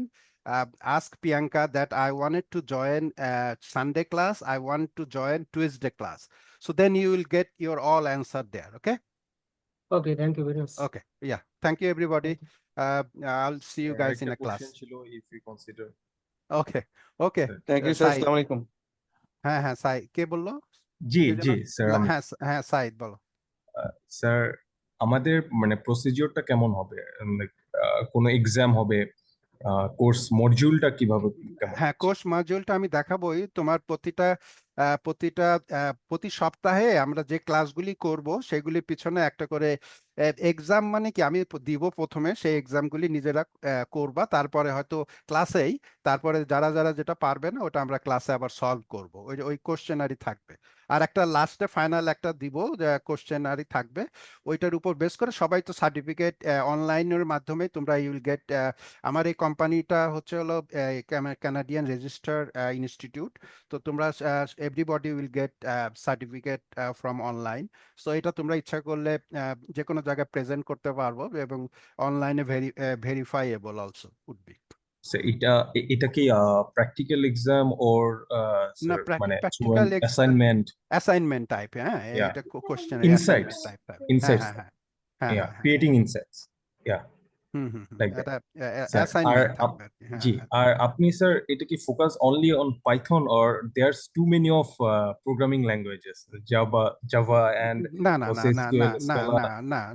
Ask Priyanka that I wanted to join Sunday class, I want to join Tuesday class. So then you will get your all answer there. Okay. Okay, thank you very much. Okay. Yeah. Thank you, everybody. I'll see you guys in a class. if we consider Okay. Okay. Thank you sir, আসসালামু আলাইকুম। হ্যাঁ সাই, কে বললো? জি কে যেন? জি sir, হ্যাঁ সাইদ বলো। Sir আমাদের মানে প্রসিজিওরটা কেমন হবে? কোনো এক্সাম হবে? কোর্স মডিউলটা কিভাবে কেমন? হ্যাঁ, কোর্স মডিউলটা আমি দেখাবোই। তোমার প্রতি সপ্তাহে আমরা যে ক্লাসগুলি করব সেগুলির পিছনে একটা করে এক্সাম, মানে কি আমি দিব প্রথমে, সেই এক্সামগুলি নিজেরা করবা, তারপরে হয়তো ক্লাসেই, তারপরে যারা যারা যেটা পারবে না ওটা আমরা ক্লাসে আবার সলভ করব, ওই কোশ্চেনারি থাকবে। আর একটা লাস্টে ফাইনাল একটা দিব, কোশ্চেনারি থাকবে, ওইটার উপর বেস করে সবাই তো সার্টিফিকেট অনলাইনের মাধ্যমে তোমরা ইউল গেট। আমার এই কোম্পানিটা হচ্ছে হলো কানাডিয়ান রেজিস্টার ইনস্টিটিউট, তো তোমরা everybody will get certificate from online. So এটা তোমরা ইচ্ছা করলে যে কোনো জায়গায় প্রেজেন্ট করতে পারবো, এবং অনলাইনে ভেরিফাইয়েবল অলসো উড বি। এটা কি প্র্যাকটিক্যাল এক্সাম ওর না, মানে প্র্যাকটিক্যাল অ্যাসাইনমেন্ট টাইপ। হ্যাঁ, এটা কোশ্চেন ইনসাইটস টাইপ। ইনসাইটস হ্যাঁ ক্রিয়েটিং ইনসাইটস, লাইক দ্যাট। এটা আর অ্যাসাইনমেন্ট থাকবে। জি, আর আপনি স্যার এটা কি focus only on Python or there's too many of programming languages, Java and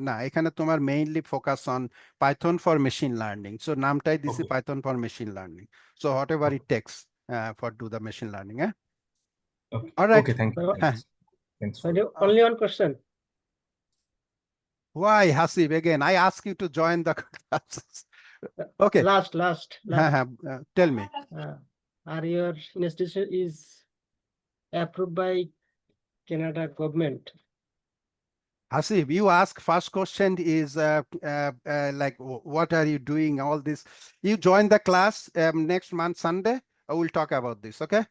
না, এখানে তোমার mainly focus on Python for machine learning. So নামটাই দিছি Python for machine learning. So whatever it takes for do the machine learning. Alright, okay, thank you. Thanks. Only one question. Why, Hasib, again? I ask you to join the classes. Okay. Last. Tell me. Are your institution is approved by Canada government? Hasib, you ask first question is like, what are you doing? All this. You join the class next month, Sunday. I will talk about this. Okay.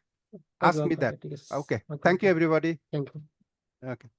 Ask me that. Okay. Thank you, everybody. Thank you. Okay.